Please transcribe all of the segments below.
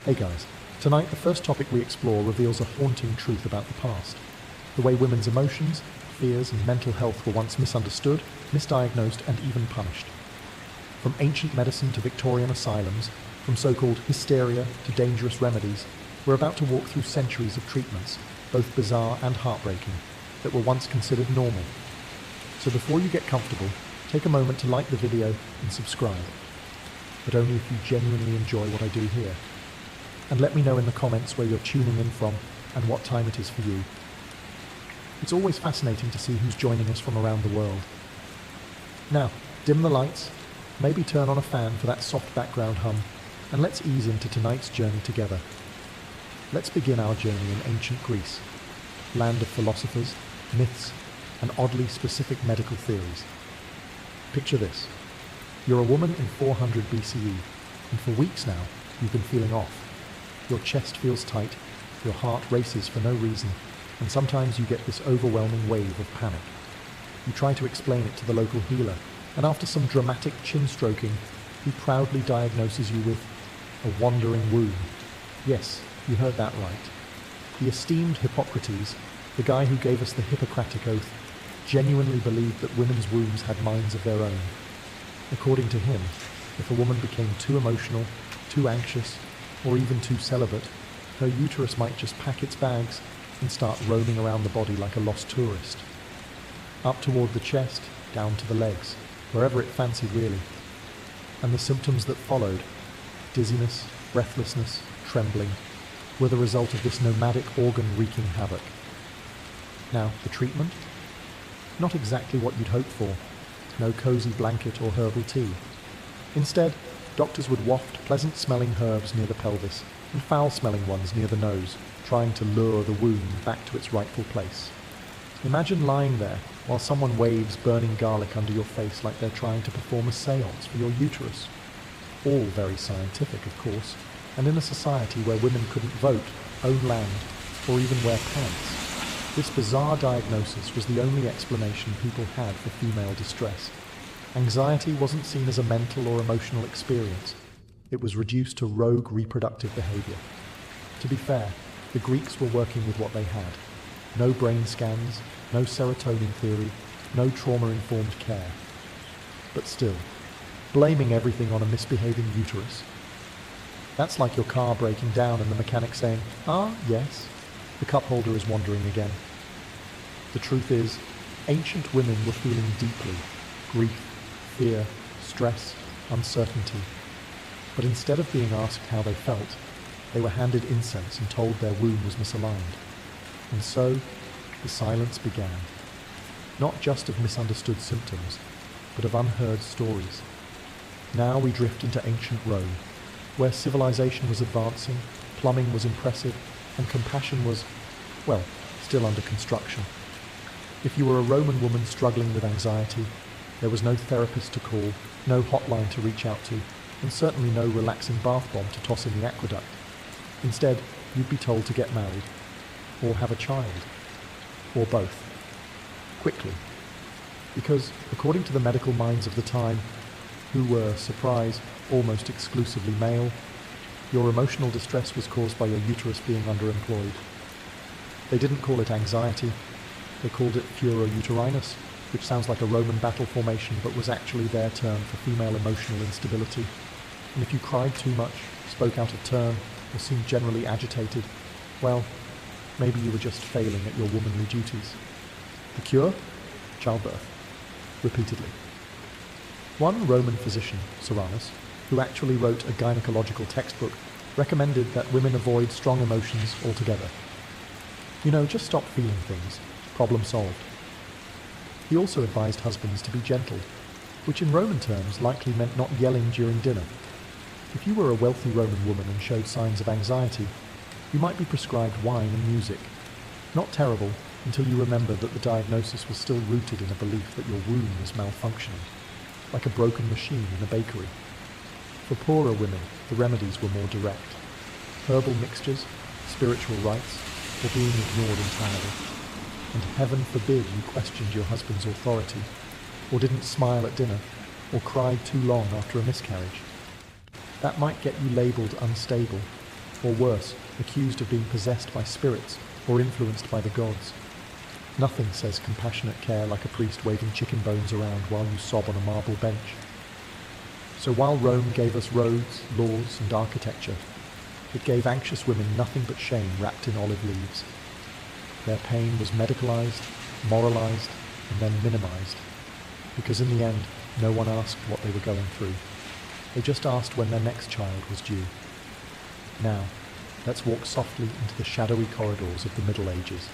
Hey guys, tonight the first topic we explore reveals a haunting truth about the past. The way women's emotions, fears, and mental health were once misunderstood, misdiagnosed, and even punished. From ancient medicine to Victorian asylums, from so-called hysteria to dangerous remedies, we're about to walk through centuries of treatments, both bizarre and heartbreaking, that were once considered normal. So before you get comfortable, take a moment to like the video and subscribe. But only if you genuinely enjoy what I do here. And let me know in the comments where you're tuning in from and what time it is for you. It's always fascinating to see who's joining us from around the world. Now, dim the lights, maybe turn on a fan for that soft background hum, and let's ease into tonight's journey together. Let's begin our journey in ancient Greece, land of philosophers, myths, and oddly specific medical theories. Picture this. You're a woman in 400 BCE, and for weeks now, you've been feeling off. Your chest feels tight, your heart races for no reason, and sometimes you get this overwhelming wave of panic. You try to explain it to the local healer, and after some dramatic chin stroking, he proudly diagnoses you with a wandering womb. Yes, you heard that right. The esteemed Hippocrates, the guy who gave us the Hippocratic Oath, genuinely believed that women's wombs had minds of their own. According to him, if a woman became too emotional, too anxious, or even too celibate, her uterus might just pack its bags and start roaming around the body like a lost tourist. Up toward the chest, down to the legs, wherever it fancied really. And the symptoms that followed, dizziness, breathlessness, trembling, were the result of this nomadic organ wreaking havoc. Now, the treatment? Not exactly what you'd hoped for. No cozy blanket or herbal tea. Instead, doctors would waft pleasant-smelling herbs near the pelvis and foul-smelling ones near the nose, trying to lure the womb back to its rightful place. Imagine lying there while someone waves burning garlic under your face like they're trying to perform a séance for your uterus. All very scientific, of course, and in a society where women couldn't vote, own land, or even wear pants. This bizarre diagnosis was the only explanation people had for female distress. Anxiety wasn't seen as a mental or emotional experience. It was reduced to rogue reproductive behavior. To be fair, the Greeks were working with what they had. No brain scans, no serotonin theory, no trauma-informed care. But still, blaming everything on a misbehaving uterus. That's like your car breaking down and the mechanic saying, "Ah, yes, the cup holder is wandering again." The truth is, ancient women were feeling deeply, grief, fear, stress, uncertainty. But instead of being asked how they felt, they were handed incense and told their womb was misaligned. And so, the silence began. Not just of misunderstood symptoms, but of unheard stories. Now we drift into ancient Rome, where civilization was advancing, plumbing was impressive, and compassion was, well, still under construction. If you were a Roman woman struggling with anxiety, there was no therapist to call, no hotline to reach out to, and certainly no relaxing bath bomb to toss in the aqueduct. Instead, you'd be told to get married, or have a child, or both, quickly. Because, according to the medical minds of the time, who were, surprise, almost exclusively male, your emotional distress was caused by your uterus being underemployed. They didn't call it anxiety, they called it furor uterinus, which sounds like a Roman battle formation but was actually their term for female emotional instability. And if you cried too much, spoke out of turn, or seemed generally agitated, well, maybe you were just failing at your womanly duties. The cure? Childbirth. Repeatedly. One Roman physician, Serene, who actually wrote a gynecological textbook, recommended that women avoid strong emotions altogether. Just stop feeling things. Problem solved. He also advised husbands to be gentle, which in Roman terms likely meant not yelling during dinner. If you were a wealthy Roman woman and showed signs of anxiety, you might be prescribed wine and music. Not terrible until you remember that the diagnosis was still rooted in a belief that your womb was malfunctioning, like a broken machine in a bakery. For poorer women, the remedies were more direct. Herbal mixtures, spiritual rites, or being ignored entirely. And heaven forbid you questioned your husband's authority, or didn't smile at dinner, or cried too long after a miscarriage. That might get you labelled unstable, or worse, accused of being possessed by spirits or influenced by the gods. Nothing says compassionate care like a priest waving chicken bones around while you sob on a marble bench. So while Rome gave us roads, laws, and architecture, it gave anxious women nothing but shame wrapped in olive leaves. Their pain was medicalized, moralized, and then minimized, because in the end, no one asked what they were going through. They just asked when their next child was due. Now, let's walk softly into the shadowy corridors of the Middle Ages,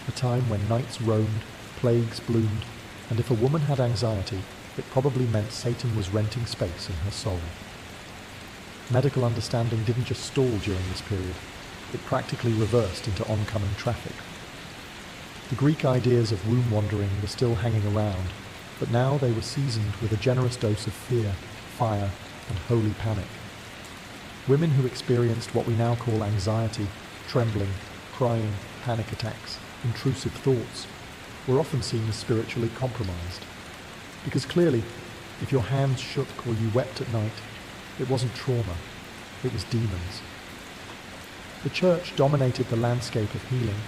a time when knights roamed, plagues bloomed, and if a woman had anxiety, it probably meant Satan was renting space in her soul. Medical understanding didn't just stall during this period, it practically reversed into oncoming traffic. The Greek ideas of womb wandering were still hanging around, but now they were seasoned with a generous dose of fear, fire, and holy panic. Women who experienced what we now call anxiety, trembling, crying, panic attacks, intrusive thoughts, were often seen as spiritually compromised. Because clearly, if your hands shook or you wept at night, it wasn't trauma, it was demons. The church dominated the landscape of healing,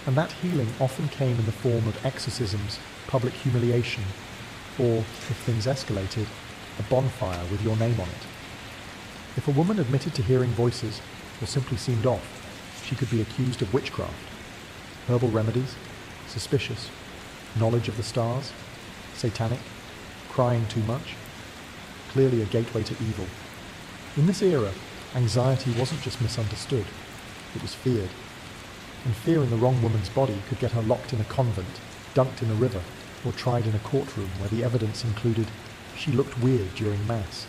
and that healing often came in the form of exorcisms, public humiliation, or, if things escalated, a bonfire with your name on it. If a woman admitted to hearing voices, or simply seemed off, she could be accused of witchcraft. Herbal remedies, suspicious, knowledge of the stars, satanic, crying too much, clearly a gateway to evil. In this era, anxiety wasn't just misunderstood, it was feared. And fear in the wrong woman's body could get her locked in a convent, dunked in a river, or tried in a courtroom where the evidence included she looked weird during Mass.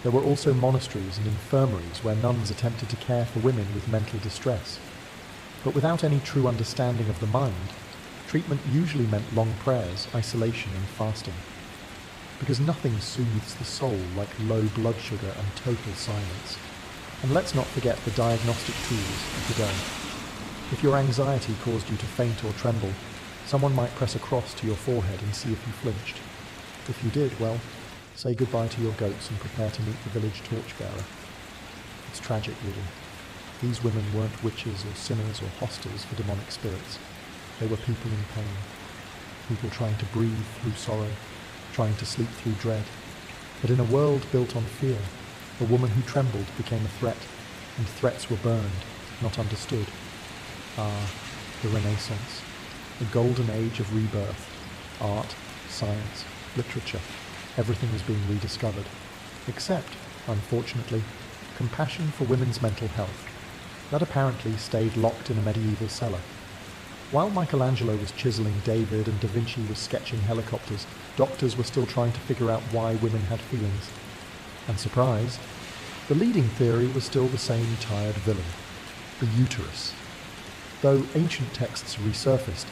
There were also monasteries and infirmaries where nuns attempted to care for women with mental distress. But without any true understanding of the mind, treatment usually meant long prayers, isolation, and fasting. Because nothing soothes the soul like low blood sugar and total silence. And let's not forget the diagnostic tools of the day. If your anxiety caused you to faint or tremble, someone might press a cross to your forehead and see if you flinched. If you did, well, say goodbye to your goats and prepare to meet the village torchbearer. It's tragic, really. These women weren't witches or sinners or hostels for demonic spirits. They were people in pain. People trying to breathe through sorrow, trying to sleep through dread. But in a world built on fear, a woman who trembled became a threat, and threats were burned, not understood. Ah, the Renaissance, the golden age of rebirth. Art, science, literature, everything was being rediscovered. Except, unfortunately, compassion for women's mental health. That apparently stayed locked in a medieval cellar. While Michelangelo was chiseling David and Da Vinci was sketching helicopters, doctors were still trying to figure out why women had feelings. And surprise, the leading theory was still the same tired villain, the uterus. Though ancient texts resurfaced,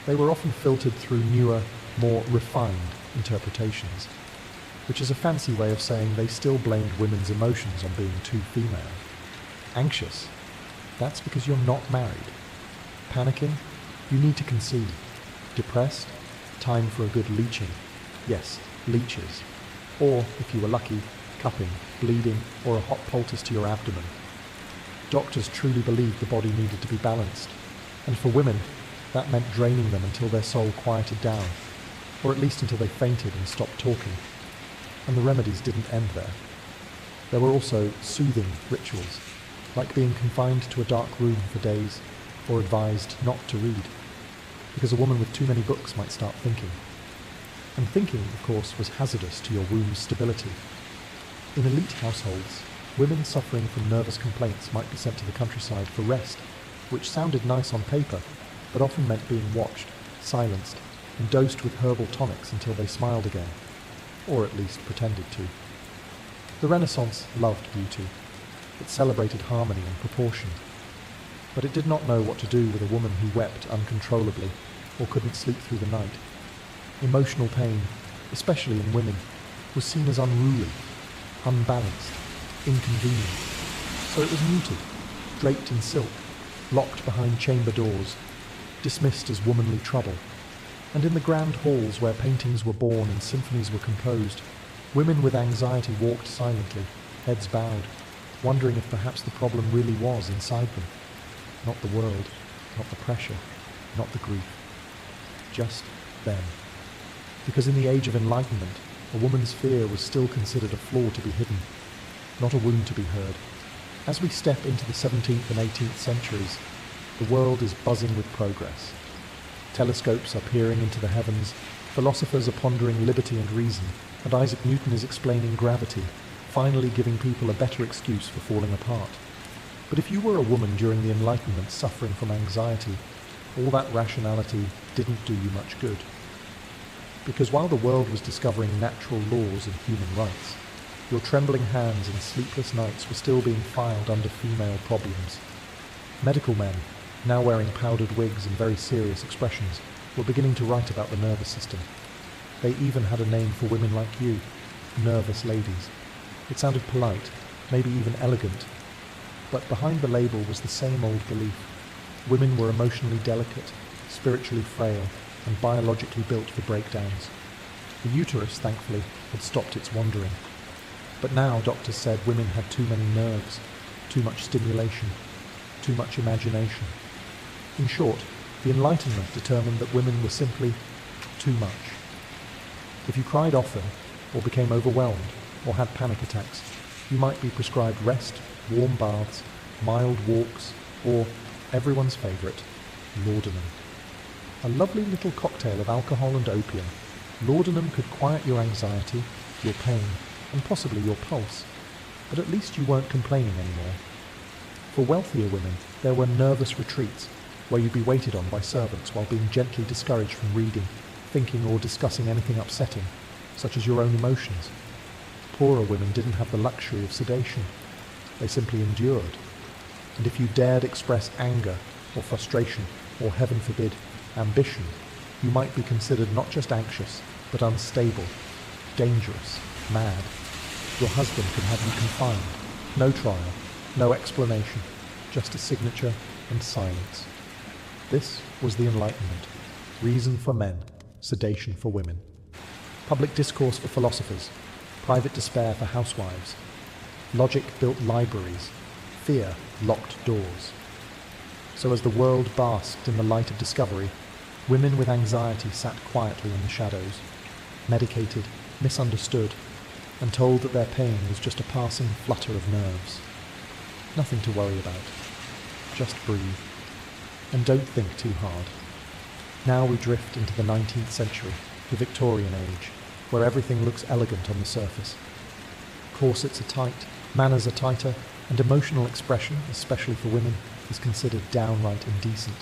they were often filtered through newer, more refined interpretations, which is a fancy way of saying they still blamed women's emotions on being too female. Anxious? That's because you're not married. Panicking? You need to conceive. Depressed? Time for a good leeching. Yes, leeches. Or, if you were lucky, cupping, bleeding, or a hot poultice to your abdomen. Doctors truly believed the body needed to be balanced, and for women, that meant draining them until their soul quieted down, or at least until they fainted and stopped talking. And the remedies didn't end there. There were also soothing rituals, like being confined to a dark room for days, or advised not to read, because a woman with too many books might start thinking. And thinking, of course, was hazardous to your womb's stability. In elite households, women suffering from nervous complaints might be sent to the countryside for rest, which sounded nice on paper, but often meant being watched, silenced, and dosed with herbal tonics until they smiled again, or at least pretended to. The Renaissance loved beauty. It celebrated harmony and proportion. But it did not know what to do with a woman who wept uncontrollably or couldn't sleep through the night. Emotional pain, especially in women, was seen as unruly, unbalanced, inconvenient. So it was muted, draped in silk, locked behind chamber doors, dismissed as womanly trouble. And in the grand halls where paintings were born and symphonies were composed, women with anxiety walked silently, heads bowed, wondering if perhaps the problem really was inside them. Not the world, not the pressure, not the grief. Just them. Because in the age of enlightenment, a woman's fear was still considered a flaw to be hidden, not a wound to be heard. As we step into the 17th and 18th centuries, the world is buzzing with progress. Telescopes are peering into the heavens, philosophers are pondering liberty and reason, and Isaac Newton is explaining gravity, finally giving people a better excuse for falling apart. But if you were a woman during the Enlightenment suffering from anxiety, all that rationality didn't do you much good. Because while the world was discovering natural laws and human rights, your trembling hands and sleepless nights were still being filed under female problems. Medical men, now wearing powdered wigs and very serious expressions, were beginning to write about the nervous system. They even had a name for women like you, nervous ladies. It sounded polite, maybe even elegant, but behind the label was the same old belief. Women were emotionally delicate, spiritually frail, and biologically built for breakdowns. The uterus, thankfully, had stopped its wandering. But now doctors said women had too many nerves, too much stimulation, too much imagination. In short, the Enlightenment determined that women were simply too much. If you cried often, or became overwhelmed, or had panic attacks, you might be prescribed rest, warm baths, mild walks, or, everyone's favourite, laudanum. A lovely little cocktail of alcohol and opium, laudanum could quiet your anxiety, your pain, and possibly your pulse, but at least you weren't complaining anymore. For wealthier women, there were nervous retreats, where you'd be waited on by servants while being gently discouraged from reading, thinking, or discussing anything upsetting, such as your own emotions. Poorer women didn't have the luxury of sedation. They simply endured. And if you dared express anger, or frustration, or heaven forbid, ambition, you might be considered not just anxious, but unstable, dangerous, mad. Your husband could have you confined. No trial, no explanation, just a signature and silence. This was the Enlightenment. Reason for men, sedation for women. Public discourse for philosophers, private despair for housewives. Logic built libraries, fear locked doors. So as the world basked in the light of discovery, women with anxiety sat quietly in the shadows, medicated, misunderstood, and told that their pain was just a passing flutter of nerves. Nothing to worry about. Just breathe. And don't think too hard. Now we drift into the 19th century, the Victorian age, where everything looks elegant on the surface. Corsets are tight, manners are tighter, and emotional expression, especially for women, is considered downright indecent.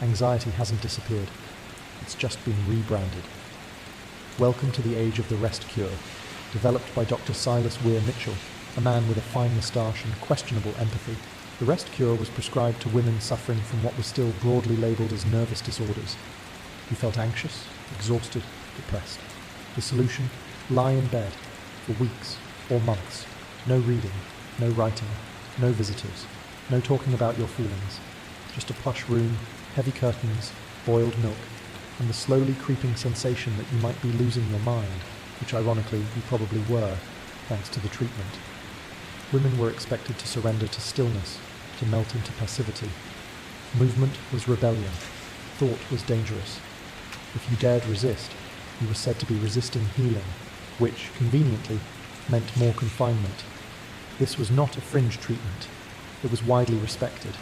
Anxiety hasn't disappeared. It's just been rebranded. Welcome to the age of the rest cure, developed by Dr. Silas Weir Mitchell, a man with a fine moustache and questionable empathy. The rest cure was prescribed to women suffering from what was still broadly labelled as nervous disorders. You felt anxious, exhausted, depressed. The solution? Lie in bed for weeks or months. No reading, no writing, no visitors, no talking about your feelings. Just a plush room, heavy curtains, boiled milk, and the slowly creeping sensation that you might be losing your mind, which ironically you probably were, thanks to the treatment. Women were expected to surrender to stillness, to melt into passivity. Movement was rebellion. Thought was dangerous. If you dared resist, you were said to be resisting healing, which, conveniently, meant more confinement. This was not a fringe treatment. It was widely respected.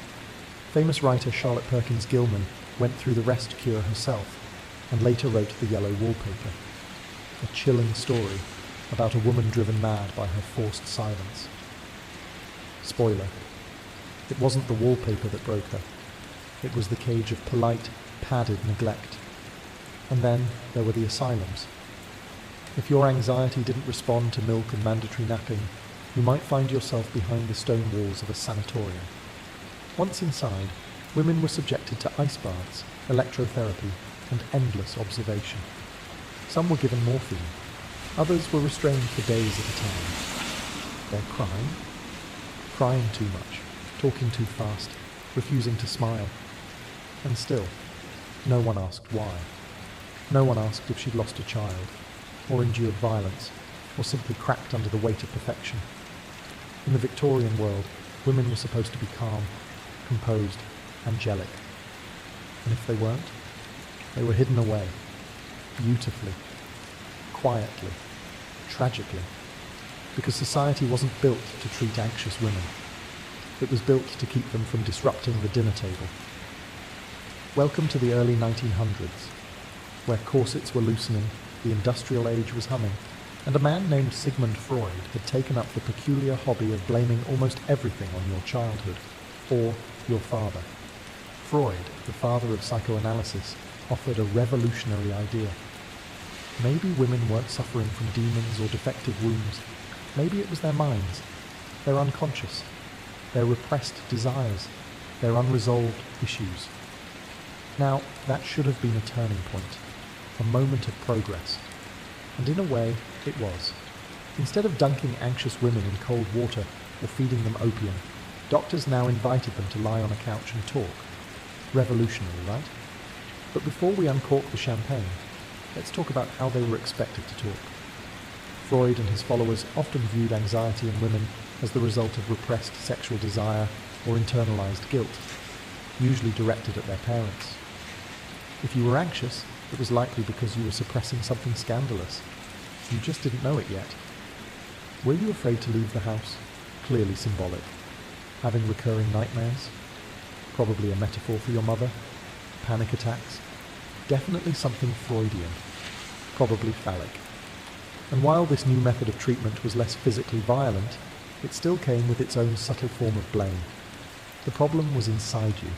Famous writer Charlotte Perkins Gilman went through the rest cure herself, and later wrote The Yellow Wallpaper, a chilling story about a woman driven mad by her forced silence. Spoiler. It wasn't the wallpaper that broke her. It was the cage of polite, padded neglect. And then there were the asylums. If your anxiety didn't respond to milk and mandatory napping, you might find yourself behind the stone walls of a sanatorium. Once inside, women were subjected to ice baths, electrotherapy, and endless observation. Some were given morphine. Others were restrained for days at a time. They're crying too much, talking too fast, refusing to smile. And still, no one asked why. No one asked if she'd lost a child, or endured violence, or simply cracked under the weight of perfection. In the Victorian world, women were supposed to be calm, composed, angelic. And if they weren't, they were hidden away, beautifully, quietly, tragically, because society wasn't built to treat anxious women. It was built to keep them from disrupting the dinner table. Welcome to the early 1900s, where corsets were loosening, the industrial age was humming, and a man named Sigmund Freud had taken up the peculiar hobby of blaming almost everything on your childhood, or your father. Freud, the father of psychoanalysis, offered a revolutionary idea. Maybe women weren't suffering from demons or defective wombs. Maybe it was their minds, their unconscious, their repressed desires, their unresolved issues. Now, that should have been a turning point, a moment of progress. And in a way, it was. Instead of dunking anxious women in cold water or feeding them opium, doctors now invited them to lie on a couch and talk. Revolutionary, right? But before we uncork the champagne, let's talk about how they were expected to talk. Freud and his followers often viewed anxiety in women as the result of repressed sexual desire or internalized guilt, usually directed at their parents. If you were anxious, it was likely because you were suppressing something scandalous. You just didn't know it yet. Were you afraid to leave the house? Clearly symbolic. Having recurring nightmares? Probably a metaphor for your mother. Panic attacks? Definitely something Freudian. Probably phallic. And while this new method of treatment was less physically violent, it still came with its own subtle form of blame. The problem was inside you.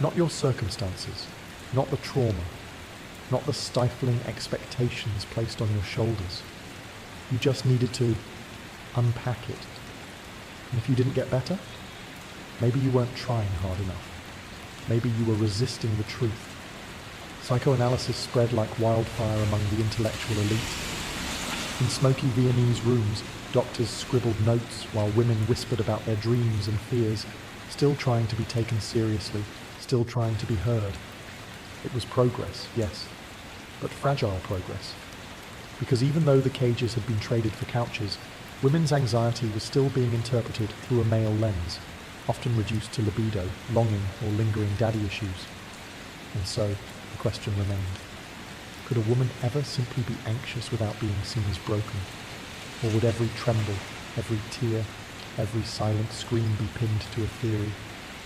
Not your circumstances, not the trauma, not the stifling expectations placed on your shoulders. You just needed to unpack it. And if you didn't get better, maybe you weren't trying hard enough. Maybe you were resisting the truth. Psychoanalysis spread like wildfire among the intellectual elite. In smoky Viennese rooms, doctors scribbled notes while women whispered about their dreams and fears, still trying to be taken seriously, still trying to be heard. It was progress, yes, but fragile progress. Because even though the cages had been traded for couches, women's anxiety was still being interpreted through a male lens, often reduced to libido, longing, or lingering daddy issues. And so, the question remained. Could a woman ever simply be anxious without being seen as broken? Or would every tremble, every tear, every silent scream be pinned to a theory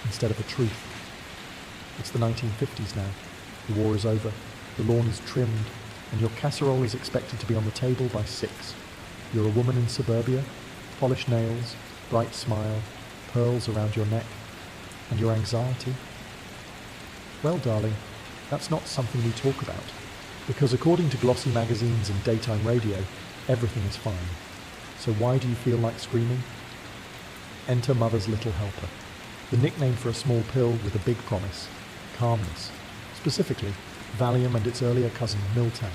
instead of a truth? It's the 1950s now. The war is over, the lawn is trimmed, and your casserole is expected to be on the table by 6. You're a woman in suburbia, polished nails, bright smile, pearls around your neck, and your anxiety? Well, darling, that's not something we talk about. Because according to glossy magazines and daytime radio, everything is fine. So why do you feel like screaming? Enter Mother's Little Helper, the nickname for a small pill with a big promise, calmness. Specifically, Valium and its earlier cousin, Miltown.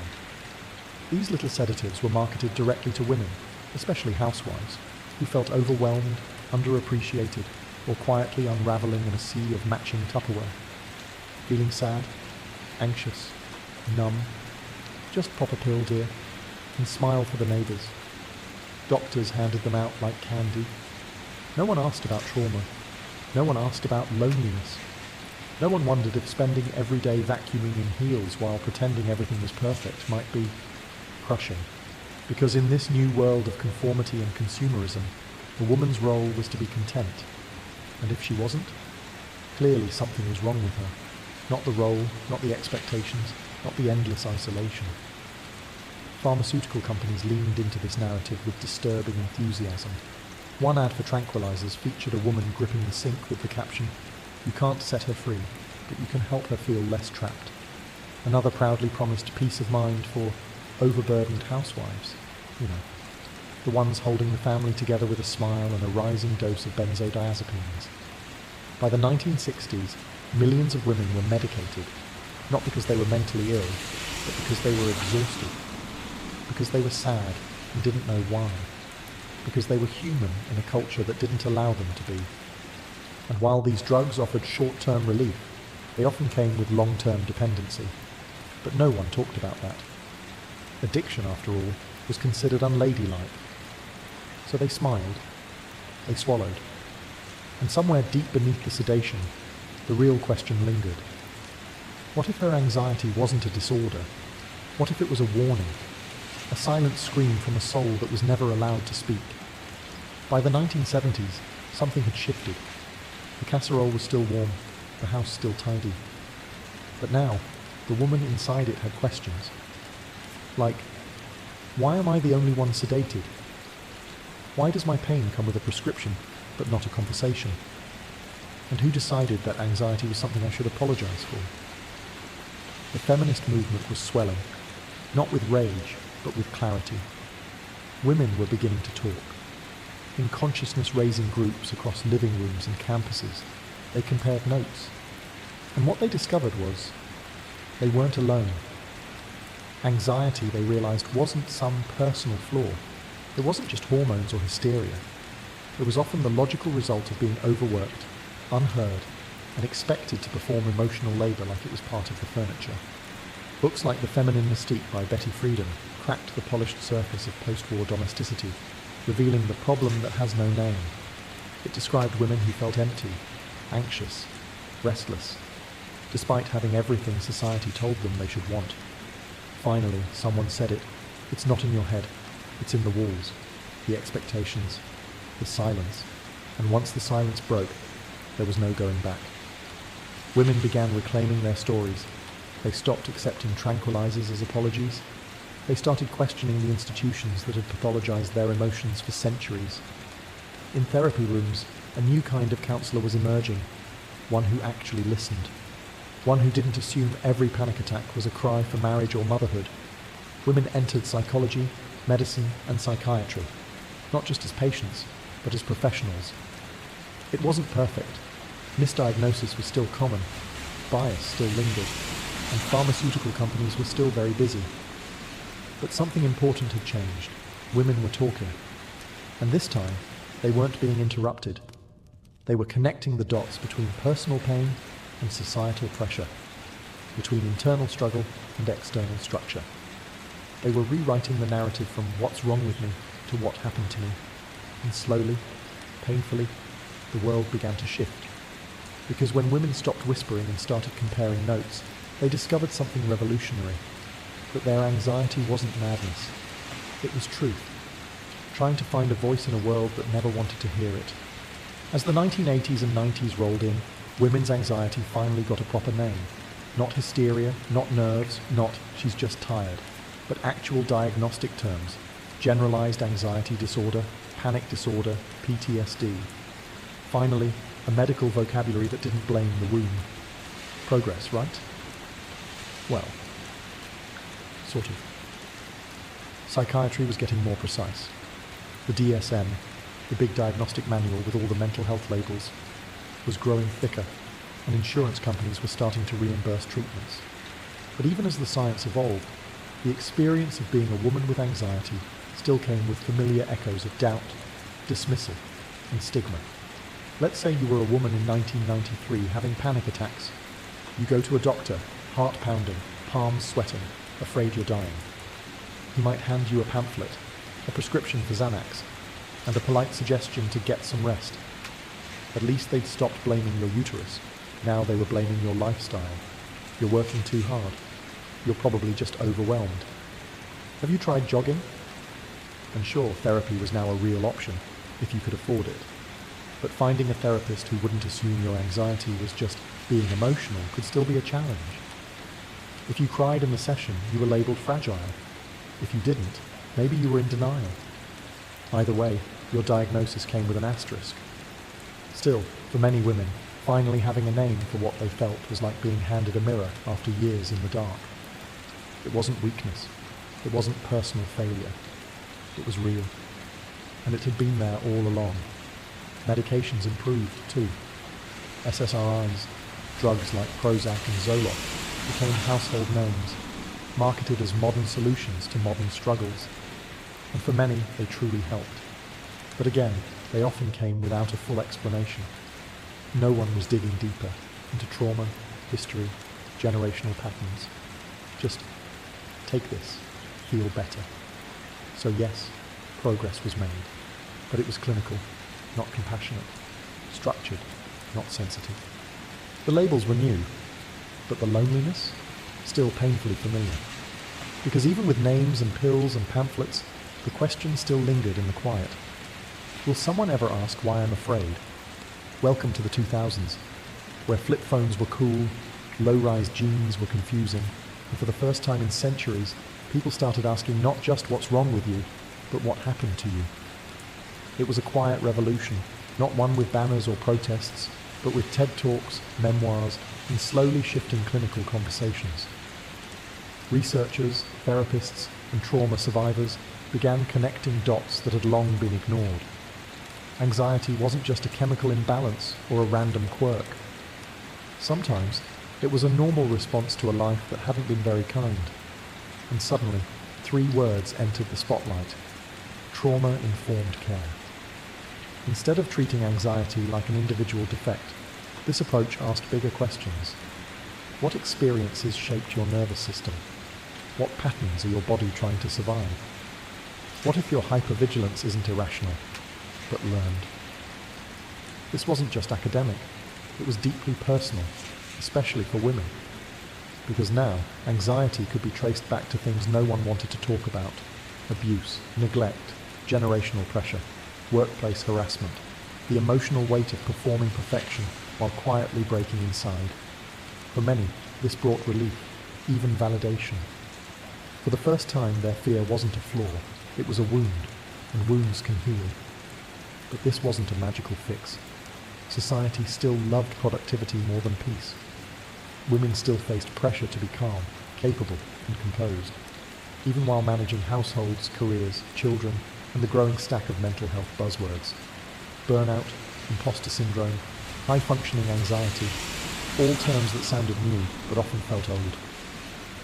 These little sedatives were marketed directly to women, especially housewives, who felt overwhelmed, underappreciated, or quietly unraveling in a sea of matching Tupperware. Feeling sad, anxious, numb? Just pop a pill, dear, and smile for the neighbours. Doctors handed them out like candy. No one asked about trauma. No one asked about loneliness. No one wondered if spending every day vacuuming in heels while pretending everything was perfect might be crushing. Because in this new world of conformity and consumerism, the woman's role was to be content. And if she wasn't, clearly something was wrong with her. Not the role, not the expectations, not the endless isolation. Pharmaceutical companies leaned into this narrative with disturbing enthusiasm. One ad for tranquilizers featured a woman gripping the sink with the caption, "You can't set her free, but you can help her feel less trapped." Another proudly promised peace of mind for overburdened housewives, the ones holding the family together with a smile and a rising dose of benzodiazepines. By the 1960s, millions of women were medicated, not because they were mentally ill, but because they were exhausted, because they were sad and didn't know why, because they were human in a culture that didn't allow them to be. And while these drugs offered short-term relief, they often came with long-term dependency. But no one talked about that. Addiction, after all, was considered unladylike. So they smiled. They swallowed. And somewhere deep beneath the sedation, the real question lingered. What if her anxiety wasn't a disorder? What if it was a warning? A silent scream from a soul that was never allowed to speak? By the 1970s, something had shifted. The casserole was still warm, the house still tidy. But now, the woman inside it had questions. Like, why am I the only one sedated? Why does my pain come with a prescription, but not a conversation? And who decided that anxiety was something I should apologize for? The feminist movement was swelling, not with rage, but with clarity. Women were beginning to talk. In consciousness-raising groups across living rooms and campuses, they compared notes. And what they discovered was, they weren't alone. Anxiety, they realized, wasn't some personal flaw. It wasn't just hormones or hysteria. It was often the logical result of being overworked, unheard, and expected to perform emotional labor like it was part of the furniture. Books like The Feminine Mystique by Betty Friedan cracked the polished surface of post-war domesticity, revealing the problem that has no name. It described women who felt empty, anxious, restless, despite having everything society told them they should want. Finally, someone said it. It's not in your head. It's in the walls, the expectations, the silence. And once the silence broke, there was no going back. Women began reclaiming their stories. They stopped accepting tranquilizers as apologies. They started questioning the institutions that had pathologized their emotions for centuries. In therapy rooms, a new kind of counselor was emerging, one who actually listened, one who didn't assume every panic attack was a cry for marriage or motherhood. Women entered psychology, medicine, and psychiatry, not just as patients, but as professionals. It wasn't perfect. Misdiagnosis was still common, bias still lingered, and pharmaceutical companies were still very busy. But something important had changed. Women were talking. And this time, they weren't being interrupted. They were connecting the dots between personal pain and societal pressure, between internal struggle and external structure. They were rewriting the narrative from what's wrong with me to what happened to me. And slowly, painfully, the world began to shift. Because when women stopped whispering and started comparing notes, they discovered something revolutionary. That their anxiety wasn't madness. It was truth. Trying to find a voice in a world that never wanted to hear it. As the 1980s and 90s rolled in, women's anxiety finally got a proper name. Not hysteria, not nerves, not she's just tired, but actual diagnostic terms. Generalized anxiety disorder, panic disorder, PTSD. Finally, a medical vocabulary that didn't blame the womb. Progress, right? Well, sort of. Psychiatry was getting more precise. The DSM, the big diagnostic manual with all the mental health labels, was growing thicker, and insurance companies were starting to reimburse treatments. But even as the science evolved, the experience of being a woman with anxiety still came with familiar echoes of doubt, dismissal, and stigma. Let's say you were a woman in 1993 having panic attacks. You go to a doctor, heart pounding, palms sweating, afraid you're dying. He might hand you a pamphlet, a prescription for Xanax, and a polite suggestion to get some rest. At least they'd stopped blaming your uterus. Now they were blaming your lifestyle. You're working too hard. You're probably just overwhelmed. Have you tried jogging? And sure, therapy was now a real option, if you could afford it. But finding a therapist who wouldn't assume your anxiety was just being emotional could still be a challenge. If you cried in the session, you were labelled fragile. If you didn't, maybe you were in denial. Either way, your diagnosis came with an asterisk. Still, for many women, finally having a name for what they felt was like being handed a mirror after years in the dark. It wasn't weakness. It wasn't personal failure. It was real. And it had been there all along. Medications improved too. SSRIs, drugs like Prozac and Zoloft, became household names, marketed as modern solutions to modern struggles. And for many, they truly helped. But again, they often came without a full explanation. No one was digging deeper into trauma, history, generational patterns. Just take this, feel better. So yes, progress was made, but it was clinical. not compassionate, structured, not sensitive. The labels were new, but the loneliness, still painfully familiar. Because even with names and pills and pamphlets, the question still lingered in the quiet. Will someone ever ask why I'm afraid? Welcome to the 2000s, where flip phones were cool, low-rise jeans were confusing, and for the first time in centuries, people started asking not just what's wrong with you, but what happened to you. It was a quiet revolution, not one with banners or protests, but with TED Talks, memoirs, and slowly shifting clinical conversations. Researchers, therapists, and trauma survivors began connecting dots that had long been ignored. Anxiety wasn't just a chemical imbalance or a random quirk. Sometimes it was a normal response to a life that hadn't been very kind. And suddenly, 3 words entered the spotlight: trauma-informed care. Instead of treating anxiety like an individual defect, this approach asked bigger questions. What experiences shaped your nervous system? What patterns are your body trying to survive? What if your hypervigilance isn't irrational, but learned? This wasn't just academic, it was deeply personal, especially for women. Because now, anxiety could be traced back to things no one wanted to talk about: abuse, neglect, generational pressure, workplace harassment, the emotional weight of performing perfection while quietly breaking inside. For many, this brought relief, even validation. For the first time, their fear wasn't a flaw, it was a wound, and wounds can heal. But this wasn't a magical fix. Society still loved productivity more than peace. Women still faced pressure to be calm, capable, and composed, even while managing households, careers, children, and the growing stack of mental health buzzwords. Burnout, imposter syndrome, high-functioning anxiety, all terms that sounded new but often felt old.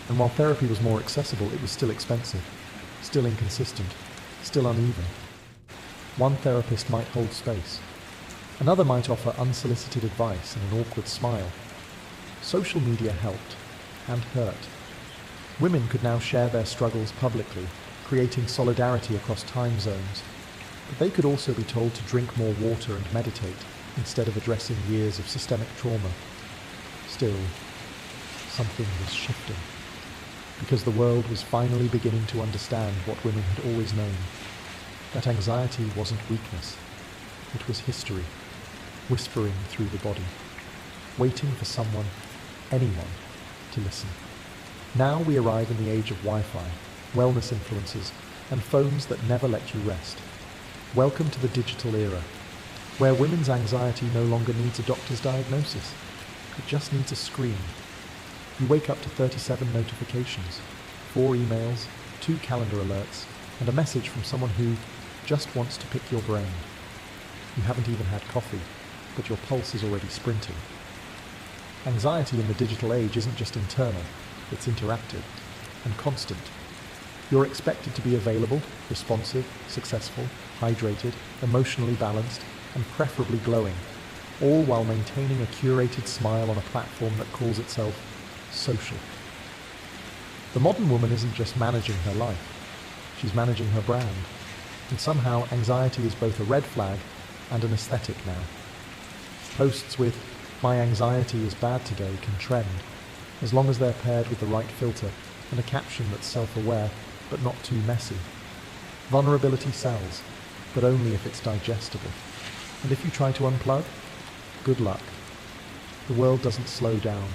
And while therapy was more accessible, it was still expensive, still inconsistent, still uneven. One therapist might hold space. Another might offer unsolicited advice and an awkward smile. Social media helped, and hurt. Women could now share their struggles publicly, creating solidarity across time zones. But they could also be told to drink more water and meditate, instead of addressing years of systemic trauma. Still, something was shifting. Because the world was finally beginning to understand what women had always known. That anxiety wasn't weakness. It was history, whispering through the body, waiting for someone, anyone, to listen. Now we arrive in the age of Wi-Fi, wellness influencers, and phones that never let you rest. Welcome to the digital era, where women's anxiety no longer needs a doctor's diagnosis. It just needs a screen. You wake up to 37 notifications, 4 emails, 2 calendar alerts, and a message from someone who just wants to pick your brain. You haven't even had coffee, but your pulse is already sprinting. Anxiety in the digital age isn't just internal, it's interactive and constant. You're expected to be available, responsive, successful, hydrated, emotionally balanced, and preferably glowing, all while maintaining a curated smile on a platform that calls itself social. The modern woman isn't just managing her life, she's managing her brand. And somehow anxiety is both a red flag and an aesthetic now. Posts with "my anxiety is bad today" can trend, as long as they're paired with the right filter and a caption that's self-aware but not too messy. Vulnerability sells, but only if it's digestible. And if you try to unplug, good luck. The world doesn't slow down.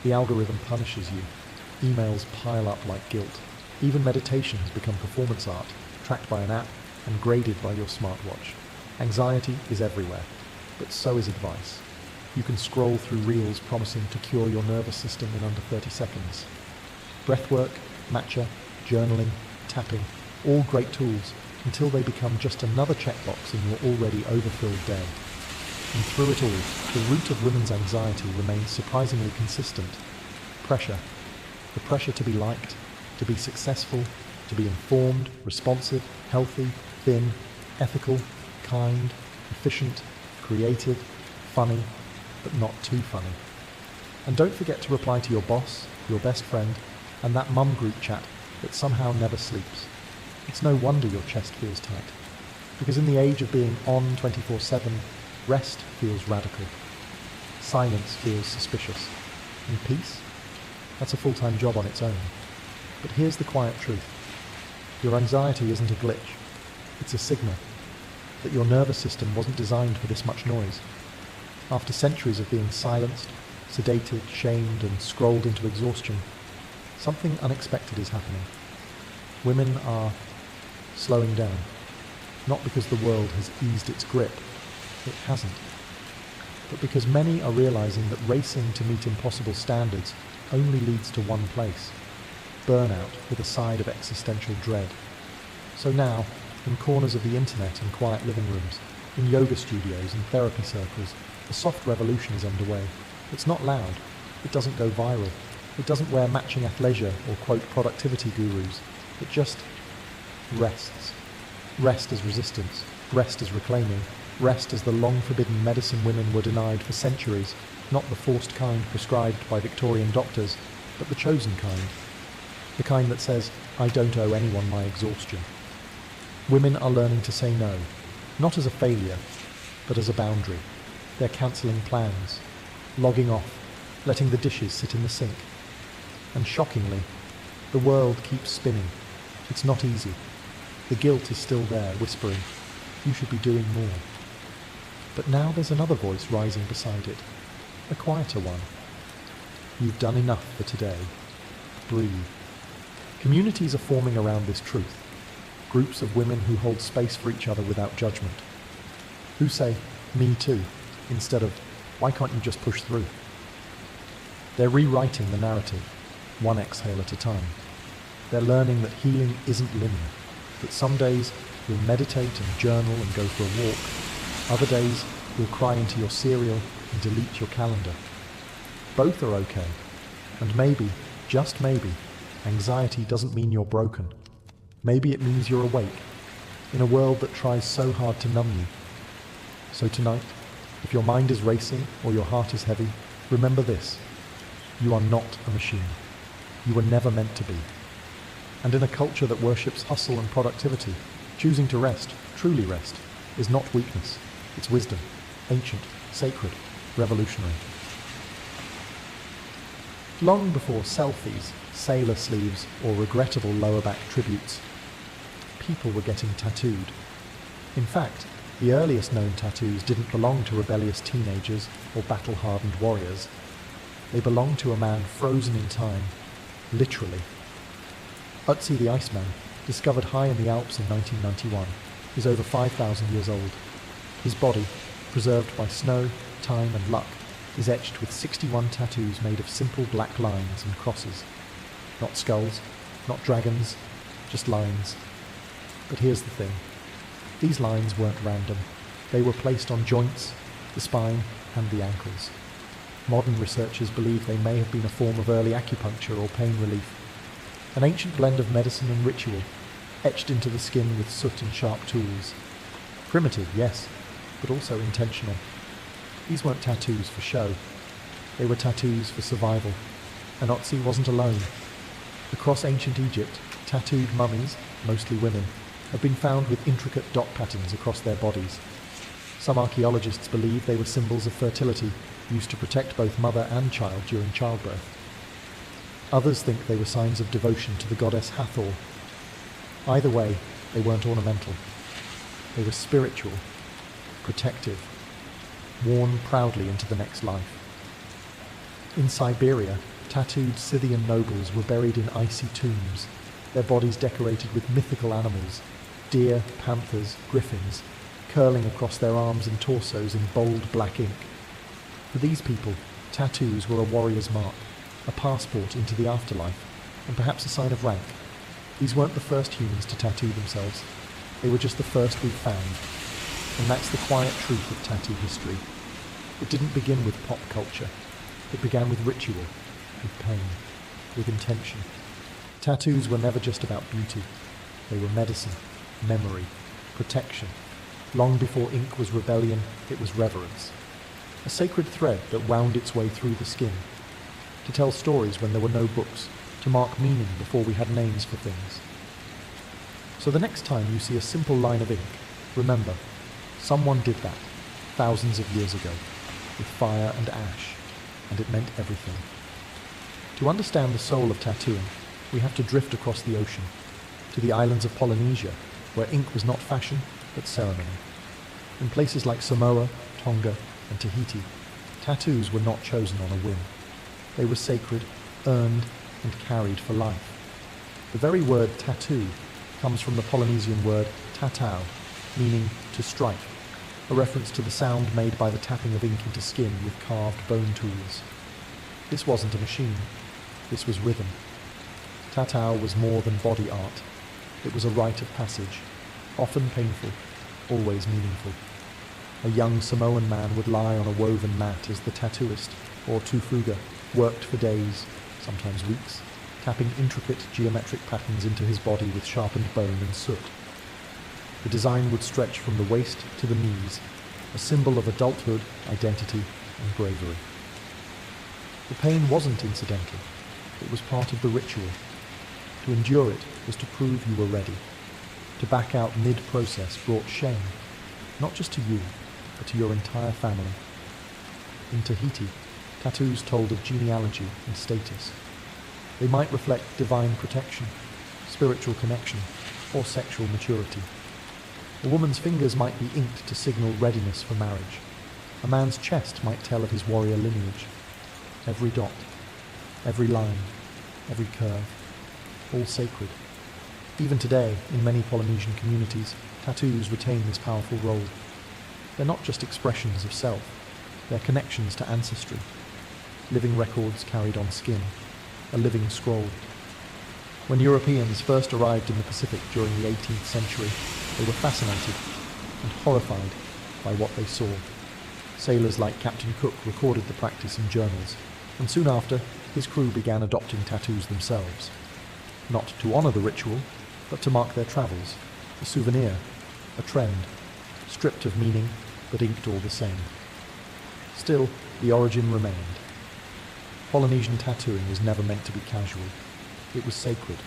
The algorithm punishes you. Emails pile up like guilt. Even meditations become performance art, tracked by an app and graded by your smartwatch. Anxiety is everywhere, but so is advice. You can scroll through reels promising to cure your nervous system in under 30 seconds. Breathwork, matcha, journaling, tapping, all great tools until they become just another checkbox in your already overfilled day. And through it all, the root of women's anxiety remains surprisingly consistent. Pressure. The pressure to be liked, to be successful, to be informed, responsive, healthy, thin, ethical, kind, efficient, creative, funny, but not too funny. And don't forget to reply to your boss, your best friend, and that mum group chat that somehow never sleeps. It's no wonder your chest feels tight. Because in the age of being on 24/7, rest feels radical. Silence feels suspicious. And peace? That's a full-time job on its own. But here's the quiet truth. Your anxiety isn't a glitch. It's a signal that your nervous system wasn't designed for this much noise. After centuries of being silenced, sedated, shamed, and scrolled into exhaustion, something unexpected is happening. Women are slowing down. Not because the world has eased its grip. It hasn't. But because many are realizing that racing to meet impossible standards only leads to one place: burnout with a side of existential dread. So now, in corners of the internet and quiet living rooms, in yoga studios and therapy circles, a soft revolution is underway. It's not loud. It doesn't go viral. It doesn't wear matching athleisure or quote productivity gurus. It just rests. Rest as resistance. Rest as reclaiming. Rest as the long-forbidden medicine women were denied for centuries, not the forced kind prescribed by Victorian doctors, but the chosen kind. The kind that says, I don't owe anyone my exhaustion. Women are learning to say no, not as a failure, but as a boundary. They're cancelling plans, logging off, letting the dishes sit in the sink. And shockingly, the world keeps spinning. It's not easy. The guilt is still there, whispering, you should be doing more. But now there's another voice rising beside it, a quieter one. You've done enough for today. Breathe. Communities are forming around this truth. Groups of women who hold space for each other without judgment. Who say, me too, instead of, why can't you just push through? They're rewriting the narrative, one exhale at a time. They're learning that healing isn't linear, that some days you'll meditate and journal and go for a walk. Other days you'll cry into your cereal and delete your calendar. Both are okay. And maybe, just maybe, anxiety doesn't mean you're broken. Maybe it means you're awake, in a world that tries so hard to numb you. So tonight, if your mind is racing or your heart is heavy, remember this. You are not a machine. You were never meant to be. And in a culture that worships hustle and productivity, choosing to rest, truly rest, is not weakness. It's wisdom, ancient, sacred, revolutionary. Long before selfies, sailor sleeves, or regrettable lower back tributes, people were getting tattooed. In fact, the earliest known tattoos didn't belong to rebellious teenagers or battle-hardened warriors. They belonged to a man frozen in time, literally. Ötzi the Iceman, discovered high in the Alps in 1991, is over 5,000 years old. His body, preserved by snow, time and luck, is etched with 61 tattoos made of simple black lines and crosses. Not skulls, not dragons, just lines. But here's the thing. These lines weren't random. They were placed on joints, the spine, and the ankles. Modern researchers believe they may have been a form of early acupuncture or pain relief. An ancient blend of medicine and ritual, etched into the skin with soot and sharp tools. Primitive, yes, but also intentional. These weren't tattoos for show. They were tattoos for survival. And Ötzi wasn't alone. Across ancient Egypt, tattooed mummies, mostly women, have been found with intricate dot patterns across their bodies. Some archaeologists believe they were symbols of fertility, used to protect both mother and child during childbirth. Others think they were signs of devotion to the goddess Hathor. Either way, they weren't ornamental. They were spiritual, protective, worn proudly into the next life. In Siberia, tattooed Scythian nobles were buried in icy tombs, their bodies decorated with mythical animals, deer, panthers, griffins, curling across their arms and torsos in bold black ink. For these people, tattoos were a warrior's mark, a passport into the afterlife, and perhaps a sign of rank. These weren't the first humans to tattoo themselves. They were just the first we've found. And that's the quiet truth of tattoo history. It didn't begin with pop culture. It began with ritual, with pain, with intention. Tattoos were never just about beauty. They were medicine, memory, protection. Long before ink was rebellion, it was reverence. A sacred thread that wound its way through the skin. To tell stories when there were no books, to mark meaning before we had names for things. So the next time you see a simple line of ink, Remember, someone did that thousands of years ago with fire and ash, and it meant everything. To understand the soul of tattooing, we have to drift across the ocean to the islands of Polynesia, where ink was not fashion but ceremony. In places like Samoa, Tonga, and Tahiti, tattoos were not chosen on a whim. They were sacred, earned, and carried for life. The very word tattoo comes from the Polynesian word tatau, meaning to strike, a reference to the sound made by the tapping of ink into skin with carved bone tools. This wasn't a machine, this was rhythm. Tatau was more than body art. It was a rite of passage, often painful, always meaningful. A young Samoan man would lie on a woven mat as the tattooist, or tufuga, worked for days, sometimes weeks, tapping intricate geometric patterns into his body with sharpened bone and soot. The design would stretch from the waist to the knees, a symbol of adulthood, identity, and bravery. The pain wasn't incidental. It was part of the ritual. To endure it was to prove you were ready. To back out mid-process brought shame, not just to you, but to your entire family. In Tahiti, tattoos told of genealogy and status. They might reflect divine protection, spiritual connection, or sexual maturity. A woman's fingers might be inked to signal readiness for marriage. A man's chest might tell of his warrior lineage. Every dot, every line, every curve, all sacred. Even today, in many Polynesian communities, tattoos retain this powerful role. They're not just expressions of self, they're connections to ancestry, living records carried on skin, a living scroll. When Europeans first arrived in the Pacific during the 18th century, they were fascinated and horrified by what they saw. Sailors like Captain Cook recorded the practice in journals, and soon after, his crew began adopting tattoos themselves. Not to honour the ritual, but to mark their travels, a souvenir, a trend, stripped of meaning, but inked all the same. Still, the origin remained. Polynesian tattooing was never meant to be casual. It was sacred,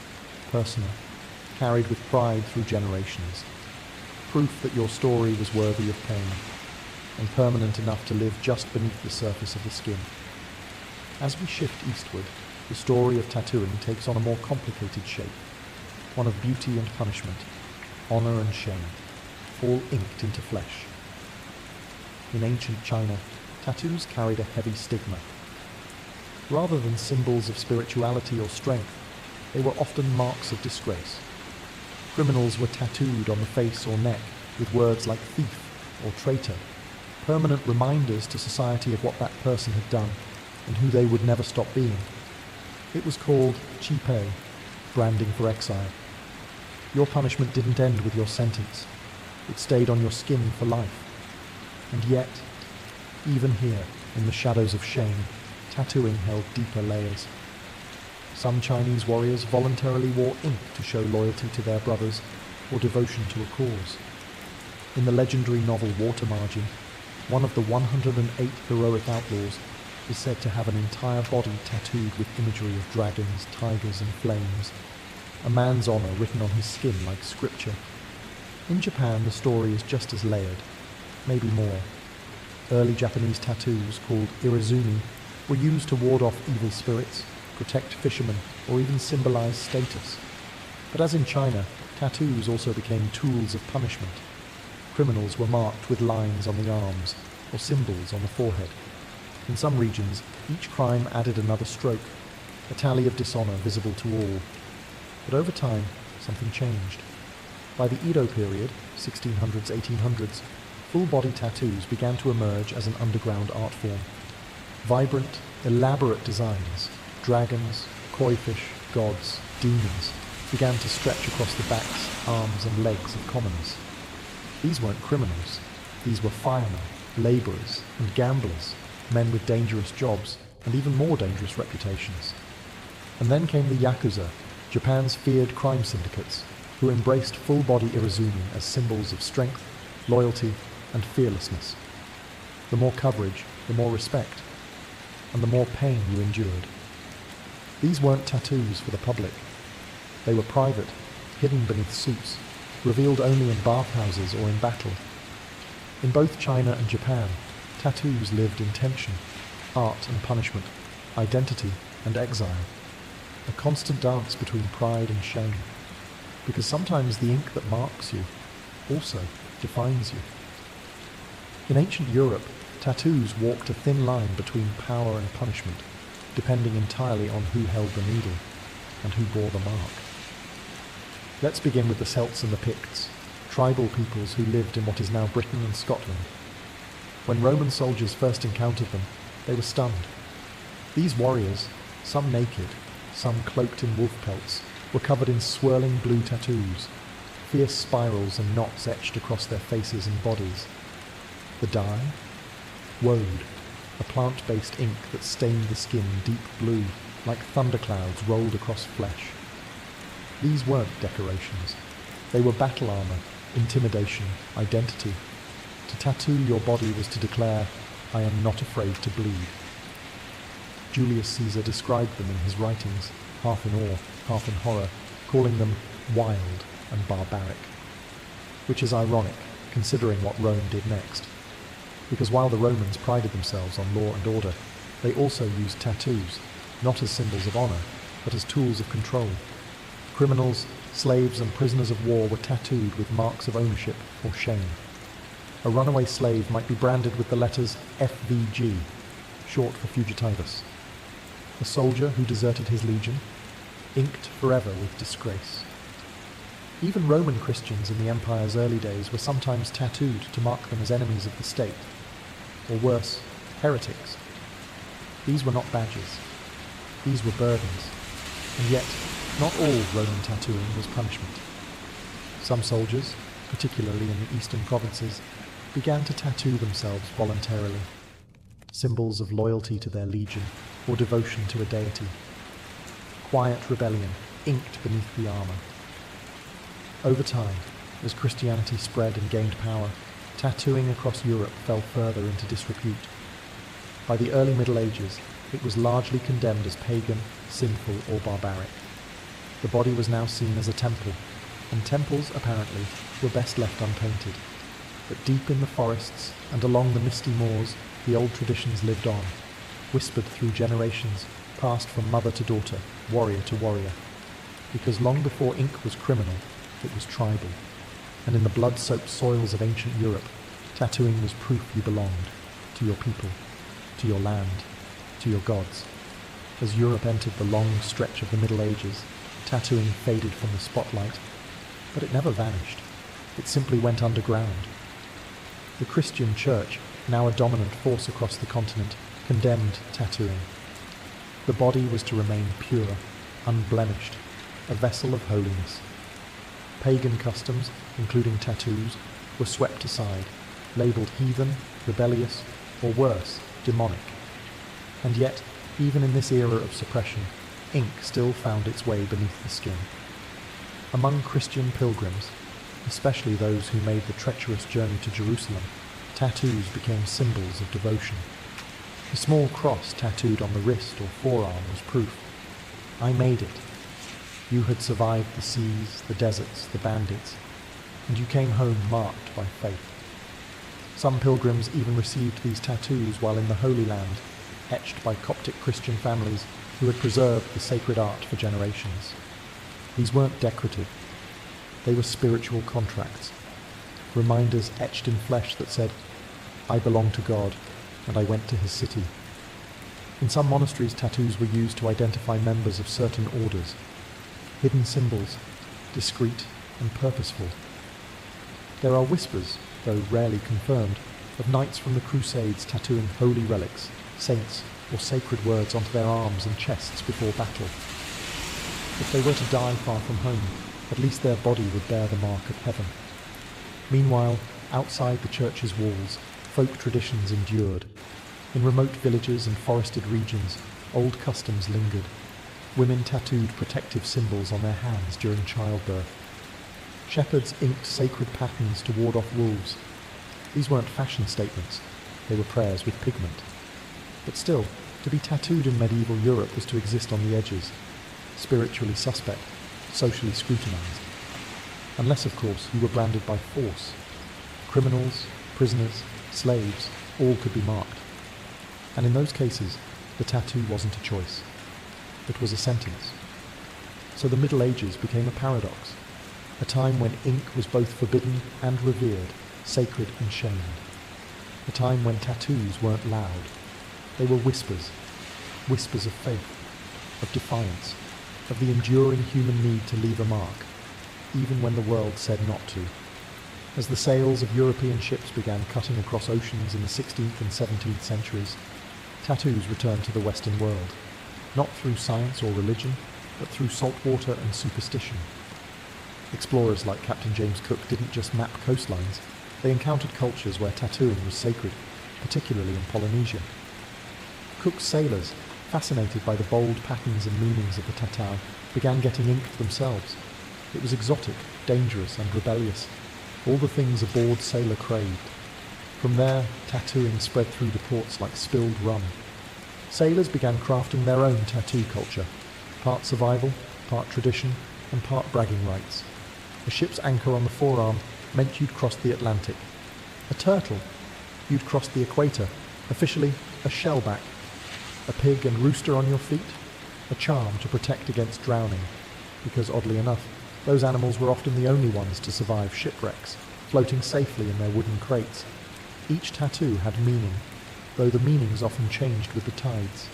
personal, carried with pride through generations. Proof that your story was worthy of pain, and permanent enough to live just beneath the surface of the skin. As we shift eastward, the story of tattooing takes on a more complicated shape, one of beauty and punishment, honor and shame, all inked into flesh. In ancient China, tattoos carried a heavy stigma. Rather than symbols of spirituality or strength, they were often marks of disgrace. Criminals were tattooed on the face or neck with words like thief or traitor, permanent reminders to society of what that person had done and who they would never stop being. It was called chi pei, branding for exile. Your punishment didn't end with your sentence. It stayed on your skin for life. And yet, even here, in the shadows of shame, tattooing held deeper layers. Some Chinese warriors voluntarily wore ink to show loyalty to their brothers or devotion to a cause. In the legendary novel Water Margin, one of the 108 heroic outlaws is said to have an entire body tattooed with imagery of dragons, tigers, and flames, a man's honor written on his skin like scripture. In Japan, the story is just as layered, maybe more. Early Japanese tattoos, called irizumi, were used to ward off evil spirits, protect fishermen, or even symbolize status. But as in China, tattoos also became tools of punishment. Criminals were marked with lines on the arms, or symbols on the forehead. In some regions, each crime added another stroke, a tally of dishonor visible to all. But over time, something changed. By the Edo period, 1600s, 1800s, full-body tattoos began to emerge as an underground art form. Vibrant, elaborate designs, dragons, koi fish, gods, demons, began to stretch across the backs, arms, and legs of commoners. These weren't criminals. These were firemen, laborers, and gamblers, men with dangerous jobs and even more dangerous reputations. And then came the Yakuza, Japan's feared crime syndicates, who embraced full-body irizumi as symbols of strength, loyalty, and fearlessness. The more coverage, the more respect, and the more pain you endured. These weren't tattoos for the public. They were private, hidden beneath suits, revealed only in bathhouses or in battle. In both China and Japan, tattoos lived in tension, art and punishment, identity and exile, a constant dance between pride and shame, because sometimes the ink that marks you also defines you. In ancient Europe, tattoos walked a thin line between power and punishment, depending entirely on who held the needle and who bore the mark. Let's begin with the Celts and the Picts, tribal peoples who lived in what is now Britain and Scotland. When Roman soldiers first encountered them, they were stunned. These warriors, some naked, some cloaked in wolf pelts, were covered in swirling blue tattoos, fierce spirals and knots etched across their faces and bodies. The dye? Woad, a plant-based ink that stained the skin deep blue, like thunderclouds rolled across flesh. These weren't decorations. They were battle armor, intimidation, identity. To tattoo your body was to declare, I am not afraid to bleed. Julius Caesar described them in his writings, half in awe, half in horror, calling them wild and barbaric. Which is ironic, considering what Rome did next. Because while the Romans prided themselves on law and order, they also used tattoos, not as symbols of honor, but as tools of control. Criminals, slaves, and prisoners of war were tattooed with marks of ownership or shame. A runaway slave might be branded with the letters FVG, short for fugitivus. A soldier who deserted his legion, inked forever with disgrace. Even Roman Christians in the empire's early days were sometimes tattooed to mark them as enemies of the state, or worse, heretics. These were not badges. These were burdens. And yet, not all Roman tattooing was punishment. Some soldiers, particularly in the eastern provinces, began to tattoo themselves voluntarily, symbols of loyalty to their legion or devotion to a deity. Quiet rebellion inked beneath the armor. Over time, as Christianity spread and gained power, tattooing across Europe fell further into disrepute. By the early Middle Ages, it was largely condemned as pagan, sinful, or barbaric. The body was now seen as a temple, and temples, apparently, were best left unpainted. But deep in the forests and along the misty moors, the old traditions lived on, whispered through generations, passed from mother to daughter, warrior to warrior. Because long before ink was criminal, it was tribal, and in the blood-soaked soils of ancient Europe, tattooing was proof you belonged to your people, to your land, to your gods. As Europe entered the long stretch of the Middle Ages, tattooing faded from the spotlight, but it never vanished. It simply went underground. The Christian Church, now a dominant force across the continent, condemned tattooing. The body was to remain pure, unblemished, a vessel of holiness. Pagan customs, including tattoos, were swept aside, labelled heathen, rebellious, or worse, demonic. And yet, even in this era of suppression, ink still found its way beneath the skin. Among Christian pilgrims, especially those who made the treacherous journey to Jerusalem, tattoos became symbols of devotion. A small cross tattooed on the wrist or forearm was proof. I made it. You had survived the seas, the deserts, the bandits, and you came home marked by faith. Some pilgrims even received these tattoos while in the Holy Land, etched by Coptic Christian families who had preserved the sacred art for generations. These weren't decorative. They were spiritual contracts, reminders etched in flesh that said, I belong to God, and I went to his city. In some monasteries, tattoos were used to identify members of certain orders, hidden symbols, discreet and purposeful. There are whispers, though rarely confirmed, of knights from the Crusades tattooing holy relics, saints, or sacred words onto their arms and chests before battle. If they were to die far from home, at least their body would bear the mark of heaven. Meanwhile, outside the church's walls, folk traditions endured. In remote villages and forested regions, old customs lingered. Women tattooed protective symbols on their hands during childbirth. Shepherds inked sacred patterns to ward off wolves. These weren't fashion statements, they were prayers with pigment. But still, to be tattooed in medieval Europe was to exist on the edges, spiritually suspect, socially scrutinized. Unless, of course, you were branded by force. Criminals, prisoners, slaves, all could be marked. And in those cases, the tattoo wasn't a choice. It was a sentence. So the Middle Ages became a paradox, a time when ink was both forbidden and revered, sacred and shamed. A time when tattoos weren't loud. They were whispers, whispers of faith, of defiance, of the enduring human need to leave a mark, even when the world said not to. As the sails of European ships began cutting across oceans in the 16th and 17th centuries, tattoos returned to the Western world, not through science or religion, but through saltwater and superstition. Explorers like Captain James Cook didn't just map coastlines, they encountered cultures where tattooing was sacred, particularly in Polynesia. Cook's sailors, fascinated by the bold patterns and meanings of the tattoo, began getting inked themselves. It was exotic, dangerous and rebellious, all the things a bored sailor craved. From there, tattooing spread through the ports like spilled rum. Sailors began crafting their own tattoo culture, part survival, part tradition, and part bragging rights. A ship's anchor on the forearm meant you'd crossed the Atlantic. A turtle, you'd crossed the equator, officially a shellback. A pig and rooster on your feet, a charm to protect against drowning, because oddly enough, those animals were often the only ones to survive shipwrecks, floating safely in their wooden crates. Each tattoo had meaning, though the meanings often changed with the tides.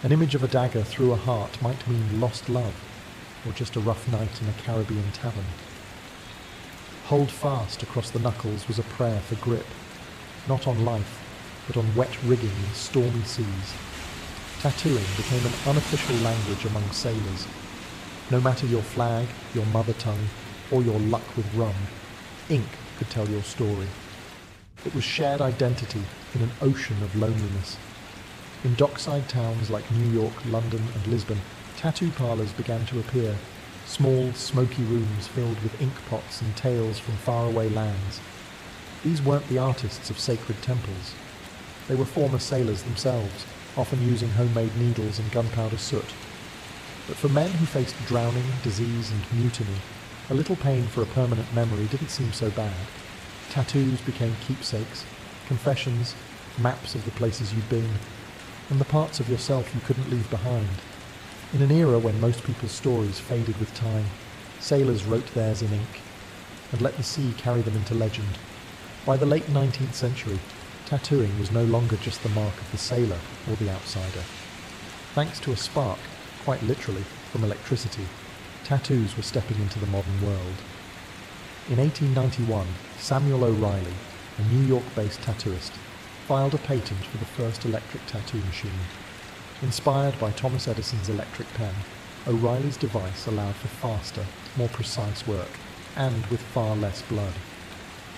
An image of a dagger through a heart might mean lost love, or just a rough night in a Caribbean tavern. Hold fast across the knuckles was a prayer for grip, not on life, but on wet rigging in stormy seas. Tattooing became an unofficial language among sailors. No matter your flag, your mother tongue, or your luck with rum, ink could tell your story. It was shared identity in an ocean of loneliness. In dockside towns like New York, London, and Lisbon, tattoo parlours began to appear, small, smoky rooms filled with ink pots and tales from faraway lands. These weren't the artists of sacred temples. They were former sailors themselves, often using homemade needles and gunpowder soot. But for men who faced drowning, disease, and mutiny, a little pain for a permanent memory didn't seem so bad. Tattoos became keepsakes, confessions, maps of the places you'd been, and the parts of yourself you couldn't leave behind. In an era when most people's stories faded with time, sailors wrote theirs in ink, and let the sea carry them into legend. By the late 19th century, tattooing was no longer just the mark of the sailor or the outsider. Thanks to a spark, quite literally, from electricity, tattoos were stepping into the modern world. In 1891, Samuel O'Reilly, a New York-based tattooist, filed a patent for the first electric tattoo machine. Inspired by Thomas Edison's electric pen, O'Reilly's device allowed for faster, more precise work, and with far less blood.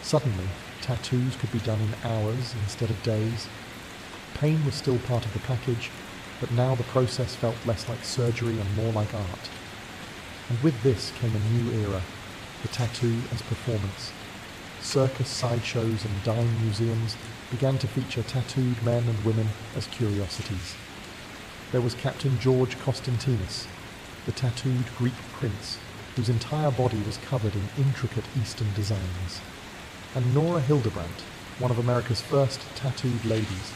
Suddenly, tattoos could be done in hours instead of days. Pain was still part of the package, but now the process felt less like surgery and more like art. And with this came a new era, the tattoo as performance. Circus sideshows and dime museums began to feature tattooed men and women as curiosities. There was Captain George Constantinus, the tattooed Greek prince, whose entire body was covered in intricate Eastern designs. And Nora Hildebrandt, one of America's first tattooed ladies,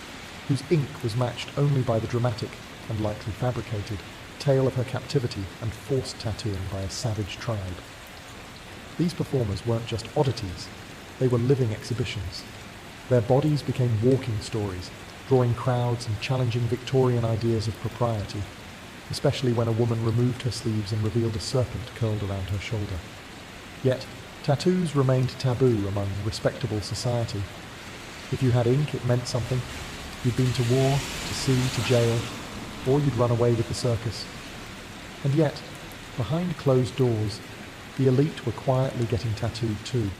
whose ink was matched only by the dramatic, and likely fabricated, tale of her captivity and forced tattooing by a savage tribe. These performers weren't just oddities, they were living exhibitions. Their bodies became walking stories, drawing crowds and challenging Victorian ideas of propriety, especially when a woman removed her sleeves and revealed a serpent curled around her shoulder. Yet, tattoos remained taboo among respectable society. If you had ink, it meant something. You'd been to war, to sea, to jail, or you'd run away with the circus. And yet, behind closed doors, the elite were quietly getting tattooed too.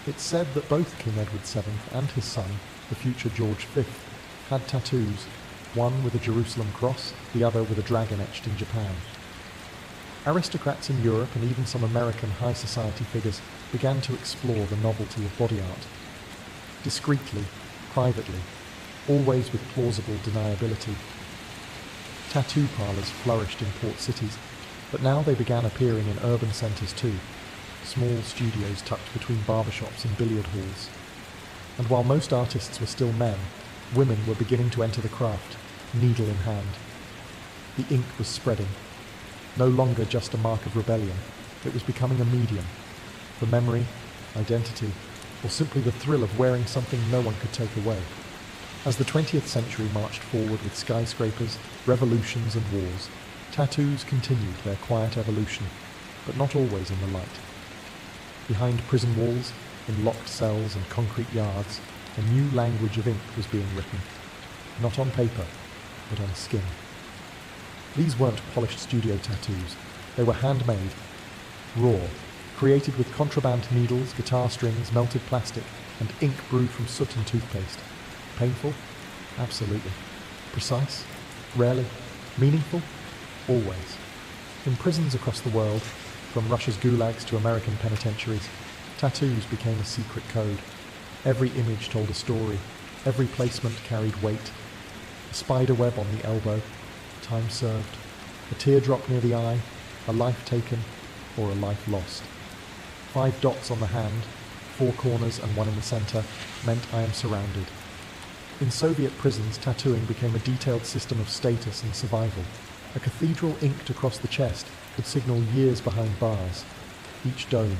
It's said that both King Edward VII and his son, the future George V, had tattoos, one with a Jerusalem cross, the other with a dragon etched in Japan. Aristocrats in Europe and even some American high society figures began to explore the novelty of body art. Discreetly, privately, always with plausible deniability. Tattoo parlours flourished in port cities, but now they began appearing in urban centres too. small studios tucked between barbershops and billiard halls. And while most artists were still men, women were beginning to enter the craft, needle in hand. The ink was spreading. No longer just a mark of rebellion, it was becoming a medium for memory, identity, or simply the thrill of wearing something no one could take away. As the 20th century marched forward with skyscrapers, revolutions and wars, tattoos continued their quiet evolution, but not always in the light. Behind prison walls, in locked cells and concrete yards, a new language of ink was being written, not on paper, but on skin. These weren't polished studio tattoos, they were handmade, raw, created with contraband needles, guitar strings, melted plastic, and ink brewed from soot and toothpaste. Painful? Absolutely. Precise? Rarely. Meaningful? Always. In prisons across the world, from Russia's gulags to American penitentiaries, tattoos became a secret code. Every image told a story. Every placement carried weight. A spider web on the elbow, time served. A teardrop near the eye, a life taken, or a life lost. 5 dots on the hand, 4 corners and 1 in the center, meant I am surrounded. In Soviet prisons, tattooing became a detailed system of status and survival. A cathedral inked across the chest could signal years behind bars. Each dome,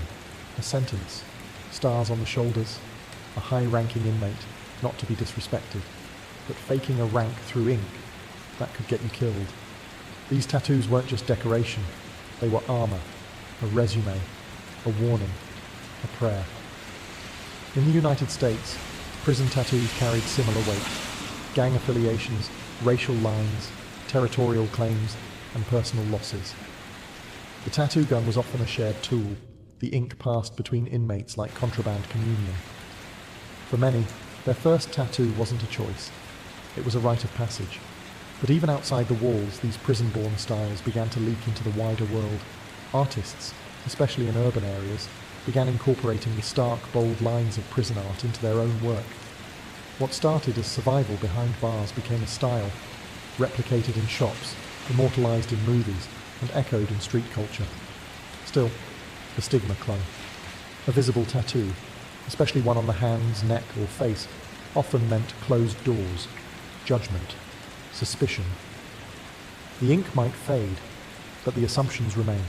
a sentence, stars on the shoulders, a high-ranking inmate, not to be disrespected, but faking a rank through ink, that could get you killed. These tattoos weren't just decoration, they were armor, a resume, a warning, a prayer. In the United States, prison tattoos carried similar weight. Gang affiliations, racial lines, territorial claims, and personal losses. The tattoo gun was often a shared tool, the ink passed between inmates like contraband communion. For many, their first tattoo wasn't a choice. It was a rite of passage. But even outside the walls, these prison-born styles began to leak into the wider world. Artists, especially in urban areas, began incorporating the stark, bold lines of prison art into their own work. What started as survival behind bars became a style, replicated in shops, immortalized in movies, and echoed in street culture. Still, the stigma clung. A visible tattoo, especially one on the hands, neck, or face, often meant closed doors, judgment, suspicion. The ink might fade, but the assumptions remained.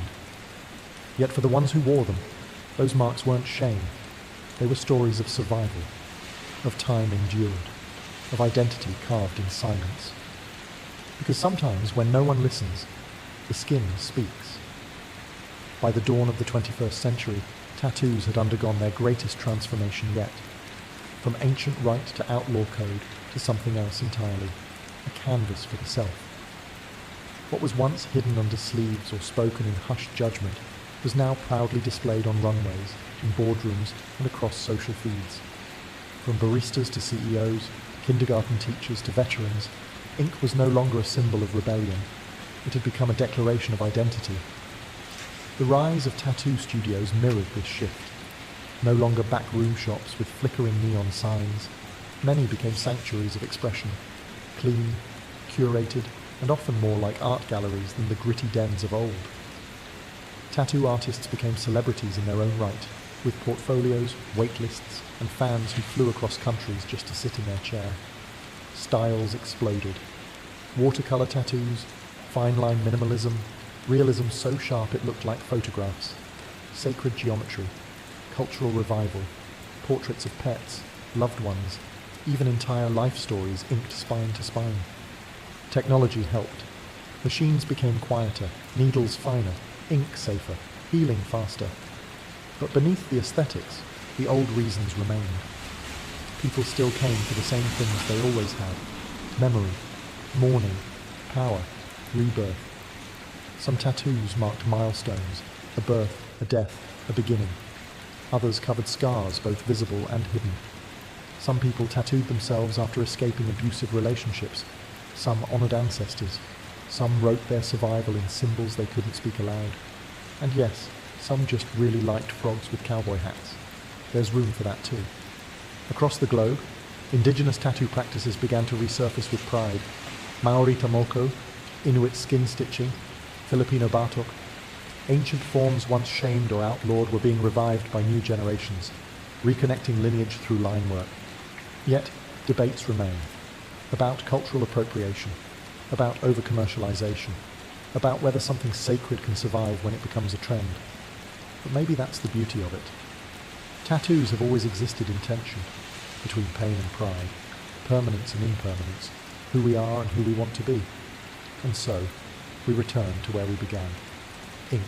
Yet for the ones who wore them, those marks weren't shame. They were stories of survival, of time endured, of identity carved in silence. Because sometimes, when no one listens, the skin speaks. By the dawn of the 21st century, tattoos had undergone their greatest transformation yet. From ancient rite to outlaw code to something else entirely, a canvas for the self. What was once hidden under sleeves or spoken in hushed judgment was now proudly displayed on runways, in boardrooms, and across social feeds. From baristas to CEOs, kindergarten teachers to veterans, ink was no longer a symbol of rebellion. It had become a declaration of identity. The rise of tattoo studios mirrored this shift. No longer backroom shops with flickering neon signs, many became sanctuaries of expression, clean, curated, and often more like art galleries than the gritty dens of old. Tattoo artists became celebrities in their own right, with portfolios, waitlists, and fans who flew across countries just to sit in their chair. Styles exploded. Watercolor tattoos, fine-line minimalism, realism so sharp it looked like photographs, sacred geometry, cultural revival, portraits of pets, loved ones, even entire life stories inked spine to spine. Technology helped. Machines became quieter, needles finer, ink safer, healing faster. But beneath the aesthetics, the old reasons remained. People still came for the same things they always had: memory, mourning, power, rebirth. Some tattoos marked milestones, a birth, a death, a beginning. Others covered scars, both visible and hidden. Some people tattooed themselves after escaping abusive relationships. Some honored ancestors. Some wrote their survival in symbols they couldn't speak aloud. And yes, some just really liked frogs with cowboy hats. There's room for that too. Across the globe, indigenous tattoo practices began to resurface with pride. Maori Tomoko, Inuit skin stitching, Filipino batok. Ancient forms once shamed or outlawed were being revived by new generations, reconnecting lineage through line work. Yet, debates remain about cultural appropriation, about over-commercialization, about whether something sacred can survive when it becomes a trend. But maybe that's the beauty of it. Tattoos have always existed in tension between pain and pride, permanence and impermanence, who we are and who we want to be. And so, we return to where we began. Ink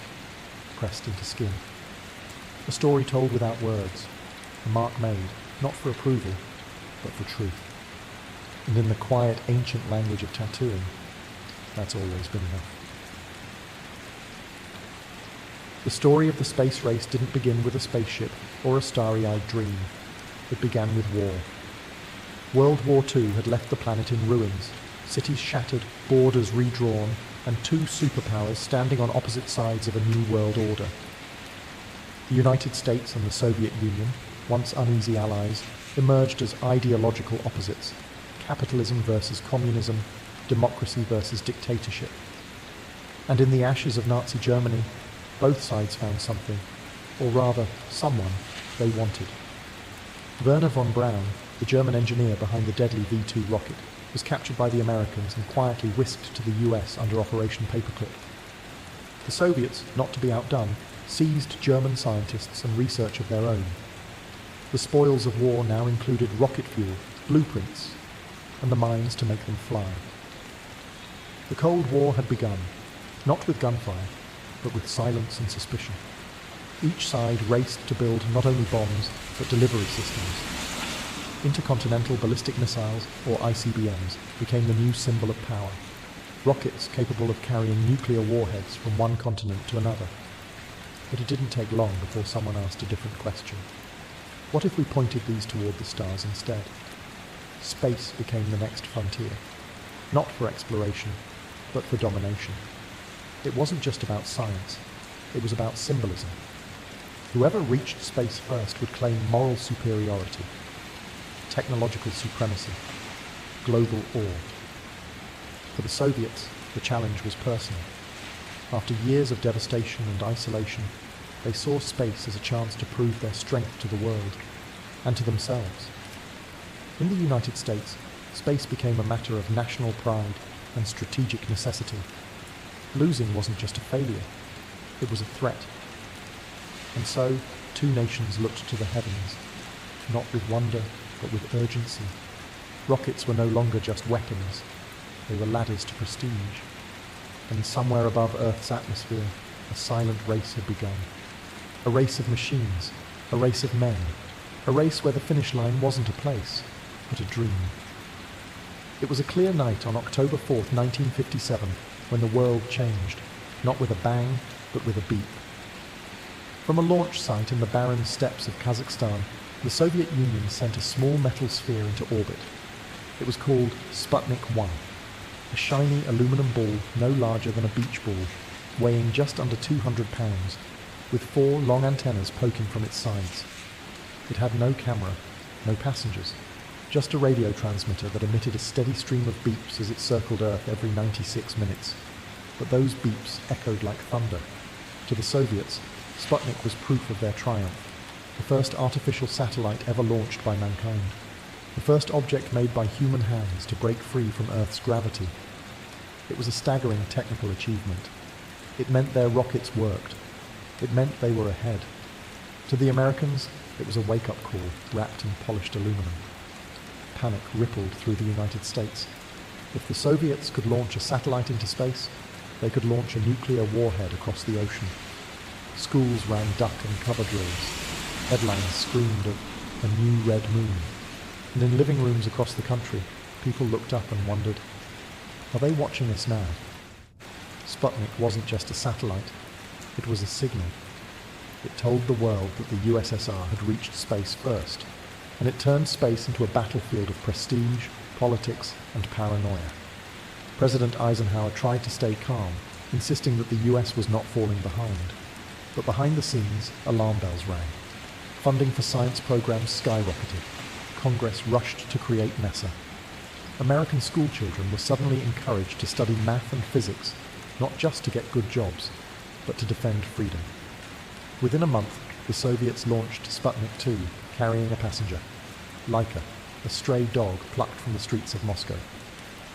pressed into skin. A story told without words, a mark made, not for approval, but for truth. And in the quiet, ancient language of tattooing, that's always been enough. The story of the space race didn't begin with a spaceship or a starry-eyed dream. It began with war. World War II had left the planet in ruins, cities shattered, borders redrawn, and two superpowers standing on opposite sides of a new world order. The United States and the Soviet Union, once uneasy allies, emerged as ideological opposites: capitalism versus communism, democracy versus dictatorship. And in the ashes of Nazi Germany, both sides found something, or rather, someone, they wanted. Werner von Braun, the German engineer behind the deadly V-2 rocket, was captured by the Americans and quietly whisked to the US under Operation Paperclip. The Soviets, not to be outdone, seized German scientists and research of their own. The spoils of war now included rocket fuel, blueprints, and the mines to make them fly. The Cold War had begun, not with gunfire, but with silence and suspicion. Each side raced to build not only bombs, but delivery systems. Intercontinental ballistic missiles, or ICBMs, became the new symbol of power. Rockets capable of carrying nuclear warheads from one continent to another. But it didn't take long before someone asked a different question. What if we pointed these toward the stars instead? Space became the next frontier. Not for exploration, but for domination. It wasn't just about science, it was about symbolism. Whoever reached space first would claim moral superiority, technological supremacy, global awe. For the Soviets, the challenge was personal. After years of devastation and isolation, they saw space as a chance to prove their strength to the world, and to themselves. In the United States, space became a matter of national pride and strategic necessity. Losing wasn't just a failure, it was a threat. And so, two nations looked to the heavens, not with wonder, but with urgency. Rockets were no longer just weapons, they were ladders to prestige. And somewhere above Earth's atmosphere, a silent race had begun. A race of machines, a race of men, a race where the finish line wasn't a place, but a dream. It was a clear night on October 4th, 1957, when the world changed, not with a bang, but with a beep. From a launch site in the barren steppes of Kazakhstan, the Soviet Union sent a small metal sphere into orbit. It was called Sputnik 1, a shiny aluminum ball no larger than a beach ball, weighing just under 200 pounds, with 4 long antennas poking from its sides. It had no camera, no passengers, just a radio transmitter that emitted a steady stream of beeps as it circled Earth every 96 minutes. But those beeps echoed like thunder. To the Soviets, Sputnik was proof of their triumph, the first artificial satellite ever launched by mankind, the first object made by human hands to break free from Earth's gravity. It was a staggering technical achievement. It meant their rockets worked. It meant they were ahead. To the Americans, it was a wake-up call wrapped in polished aluminum. Panic rippled through the United States. If the Soviets could launch a satellite into space, they could launch a nuclear warhead across the ocean. Schools ran duck and cover drills. Headlines screamed of a new red moon. And in living rooms across the country, people looked up and wondered, are they watching us now? Sputnik wasn't just a satellite, it was a signal. It told the world that the USSR had reached space first, and it turned space into a battlefield of prestige, politics, and paranoia. President Eisenhower tried to stay calm, insisting that the US was not falling behind. But behind the scenes, alarm bells rang. Funding for science programs skyrocketed. Congress rushed to create NASA. American schoolchildren were suddenly encouraged to study math and physics, not just to get good jobs, but to defend freedom. Within a month, the Soviets launched Sputnik 2, carrying a passenger, Laika, a stray dog plucked from the streets of Moscow.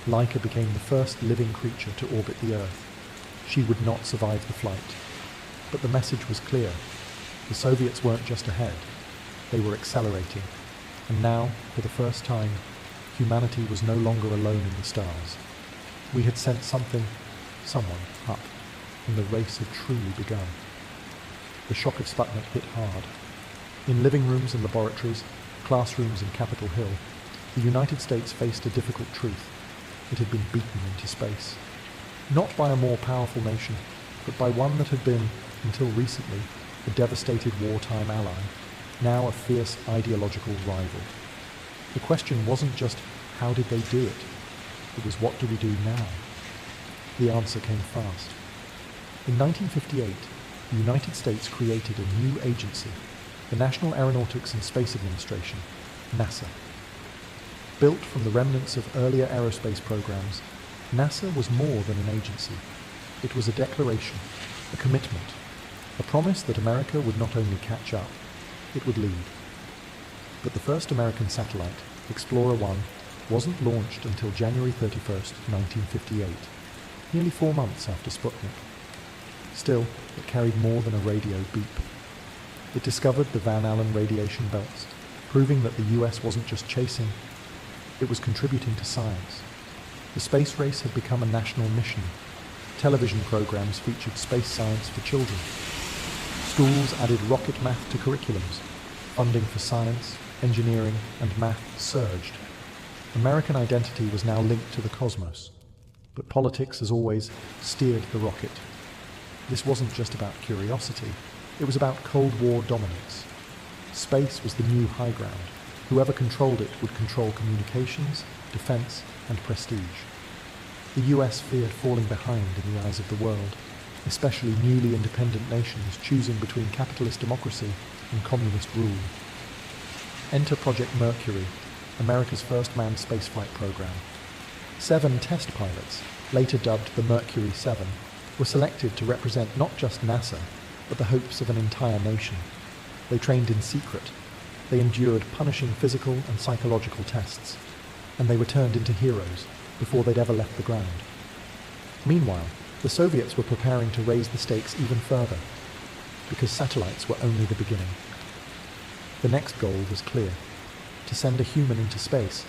Laika became the first living creature to orbit the Earth. She would not survive the flight. But the message was clear. The Soviets weren't just ahead, they were accelerating. And now, for the first time, humanity was no longer alone in the stars. We had sent someone up, and the race had truly begun. The shock of Sputnik hit hard. In living rooms and laboratories, classrooms in Capitol Hill, the United States faced a difficult truth. It had been beaten into space. Not by a more powerful nation, but by one that had been, until recently, a devastated wartime ally, now a fierce ideological rival. The question wasn't just, how did they do it? It was, what do we do now? The answer came fast. In 1958, the United States created a new agency, the National Aeronautics and Space Administration, NASA. Built from the remnants of earlier aerospace programs, NASA was more than an agency. It was a declaration, a commitment, a promise that America would not only catch up, it would lead. But the first American satellite, Explorer 1, wasn't launched until January 31st, 1958, nearly 4 months after Sputnik. Still, it carried more than a radio beep. It discovered the Van Allen radiation belts, proving that the US wasn't just chasing, it was contributing to science. The space race had become a national mission. Television programs featured space science for children. Schools added rocket math to curriculums. Funding for science, engineering, and math surged. American identity was now linked to the cosmos. But politics, as always, steered the rocket. This wasn't just about curiosity. It was about Cold War dominance. Space was the new high ground. Whoever controlled it would control communications, defense, and prestige. The US feared falling behind in the eyes of the world, especially newly independent nations choosing between capitalist democracy and communist rule. Enter Project Mercury, America's first manned spaceflight program. 7 test pilots, later dubbed the Mercury 7, were selected to represent not just NASA, but the hopes of an entire nation. They trained in secret. They endured punishing physical and psychological tests, and they were turned into heroes before they'd ever left the ground. Meanwhile, the Soviets were preparing to raise the stakes even further, because satellites were only the beginning. The next goal was clear: to send a human into space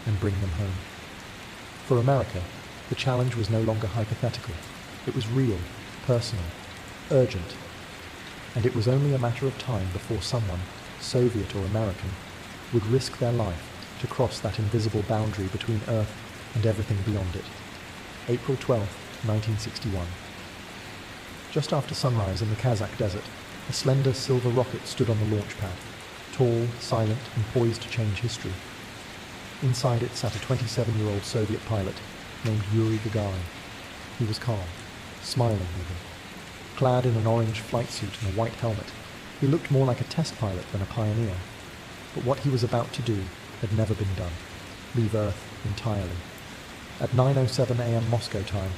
and bring them home. For America, the challenge was no longer hypothetical. It was real, personal, urgent, and it was only a matter of time before someone, Soviet or American, would risk their life to cross that invisible boundary between Earth and everything beyond it. April 12, 1961. Just after sunrise in the Kazakh desert, a slender silver rocket stood on the launch pad, tall, silent, and poised to change history. Inside it sat a 27-year-old Soviet pilot named Yuri Gagarin. He was calm, smiling even. Clad in an orange flight suit and a white helmet, he looked more like a test pilot than a pioneer. But what he was about to do had never been done: leave Earth entirely. At 9:07 a.m. Moscow time,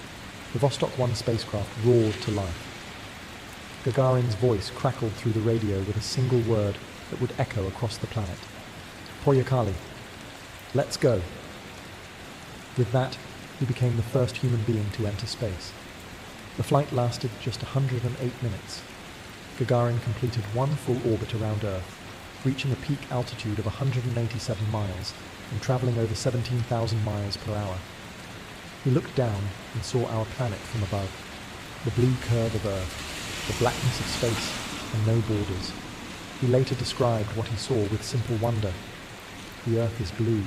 the Vostok 1 spacecraft roared to life. Gagarin's voice crackled through the radio with a single word that would echo across the planet. Poyakali. Let's go. With that, he became the first human being to enter space. The flight lasted just 108 minutes. Gagarin completed one full orbit around Earth, reaching a peak altitude of 187 miles and traveling over 17,000 miles per hour. He looked down and saw our planet from above, the blue curve of Earth, the blackness of space, and no borders. He later described what he saw with simple wonder. The Earth is blue.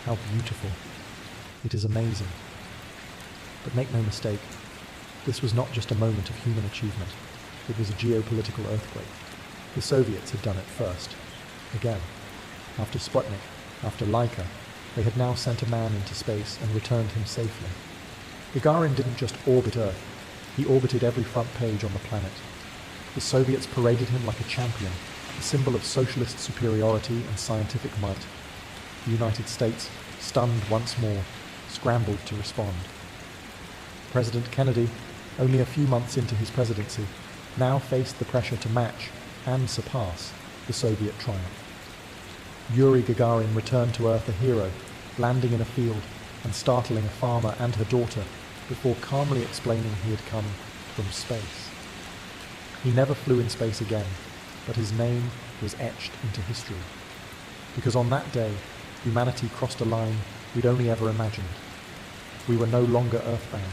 How beautiful. It is amazing. But make no mistake, this was not just a moment of human achievement. It was a geopolitical earthquake. The Soviets had done it first. Again. After Sputnik, after Laika, they had now sent a man into space and returned him safely. Gagarin didn't just orbit Earth. He orbited every front page on the planet. The Soviets paraded him like a champion, a symbol of socialist superiority and scientific might. The United States, stunned once more, scrambled to respond. President Kennedy, only a few months into his presidency, now faced the pressure to match and surpass the Soviet triumph. Yuri Gagarin returned to Earth a hero, landing in a field and startling a farmer and her daughter before calmly explaining he had come from space. He never flew in space again, but his name was etched into history. Because on that day, humanity crossed a line we'd only ever imagined. We were no longer earthbound.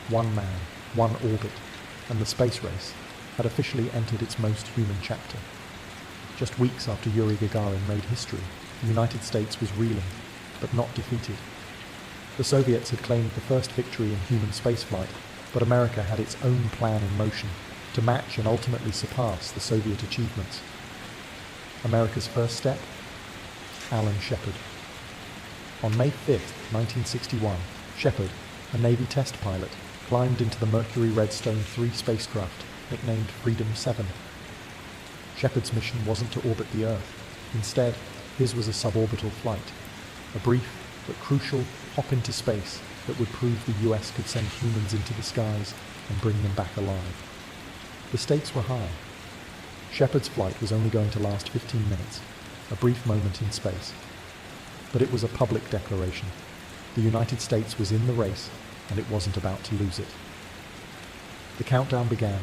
One man, one orbit, and the space race had officially entered its most human chapter. Just weeks after Yuri Gagarin made history, the United States was reeling, but not defeated. The Soviets had claimed the first victory in human spaceflight, but America had its own plan in motion to match and ultimately surpass the Soviet achievements. America's first step? Alan Shepard. On May 5th, 1961, Shepard, a Navy test pilot, climbed into the Mercury Redstone 3 spacecraft, nicknamed Freedom 7. Shepard's mission wasn't to orbit the Earth. Instead, his was a suborbital flight, a brief but crucial hop into space that would prove the US could send humans into the skies and bring them back alive. The stakes were high. Shepard's flight was only going to last 15 minutes, a brief moment in space. But it was a public declaration. The United States was in the race, and it wasn't about to lose it. The countdown began,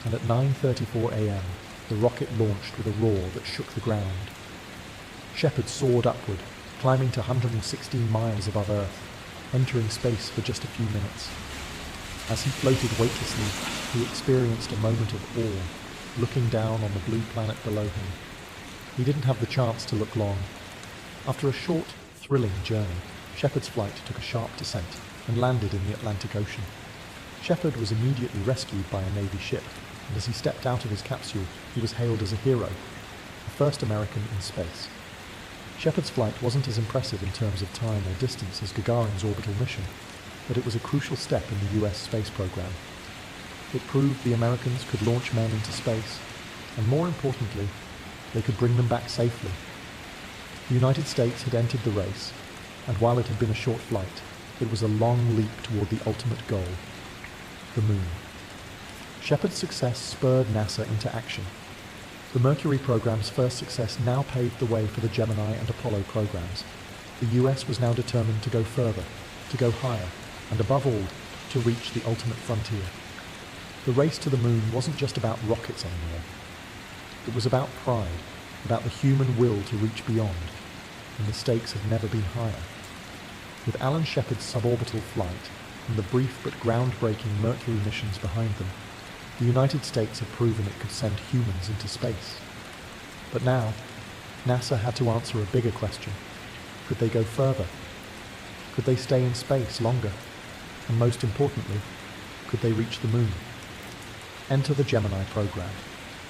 and at 9:34 a.m., the rocket launched with a roar that shook the ground. Shepard soared upward, climbing to 116 miles above Earth, entering space for just a few minutes. As he floated weightlessly, he experienced a moment of awe, looking down on the blue planet below him. He didn't have the chance to look long. After a short, thrilling journey, Shepard's flight took a sharp descent and landed in the Atlantic Ocean. Shepard was immediately rescued by a Navy ship, and as he stepped out of his capsule, he was hailed as a hero, the first American in space. Shepard's flight wasn't as impressive in terms of time or distance as Gagarin's orbital mission, but it was a crucial step in the US space program. It proved the Americans could launch men into space, and more importantly, they could bring them back safely. The United States had entered the race, and while it had been a short flight, it was a long leap toward the ultimate goal, the moon. Shepard's success spurred NASA into action. The Mercury program's first success now paved the way for the Gemini and Apollo programs. The US was now determined to go further, to go higher, and above all, to reach the ultimate frontier. The race to the moon wasn't just about rockets anymore. It was about pride, about the human will to reach beyond, and the stakes have never been higher. With Alan Shepard's suborbital flight and the brief but groundbreaking Mercury missions behind them, the United States had proven it could send humans into space. But now, NASA had to answer a bigger question. Could they go further? Could they stay in space longer? And most importantly, could they reach the moon? Enter the Gemini program,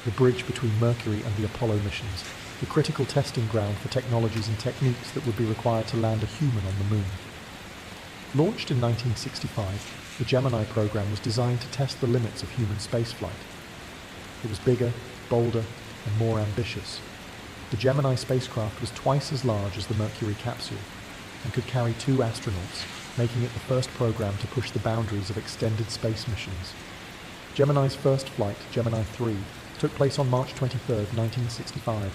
the bridge between Mercury and the Apollo missions, the critical testing ground for technologies and techniques that would be required to land a human on the moon. Launched in 1965, the Gemini program was designed to test the limits of human spaceflight. It was bigger, bolder, and more ambitious. The Gemini spacecraft was twice as large as the Mercury capsule and could carry 2 astronauts, making it the first program to push the boundaries of extended space missions. Gemini's first flight, Gemini 3, took place on March 23, 1965,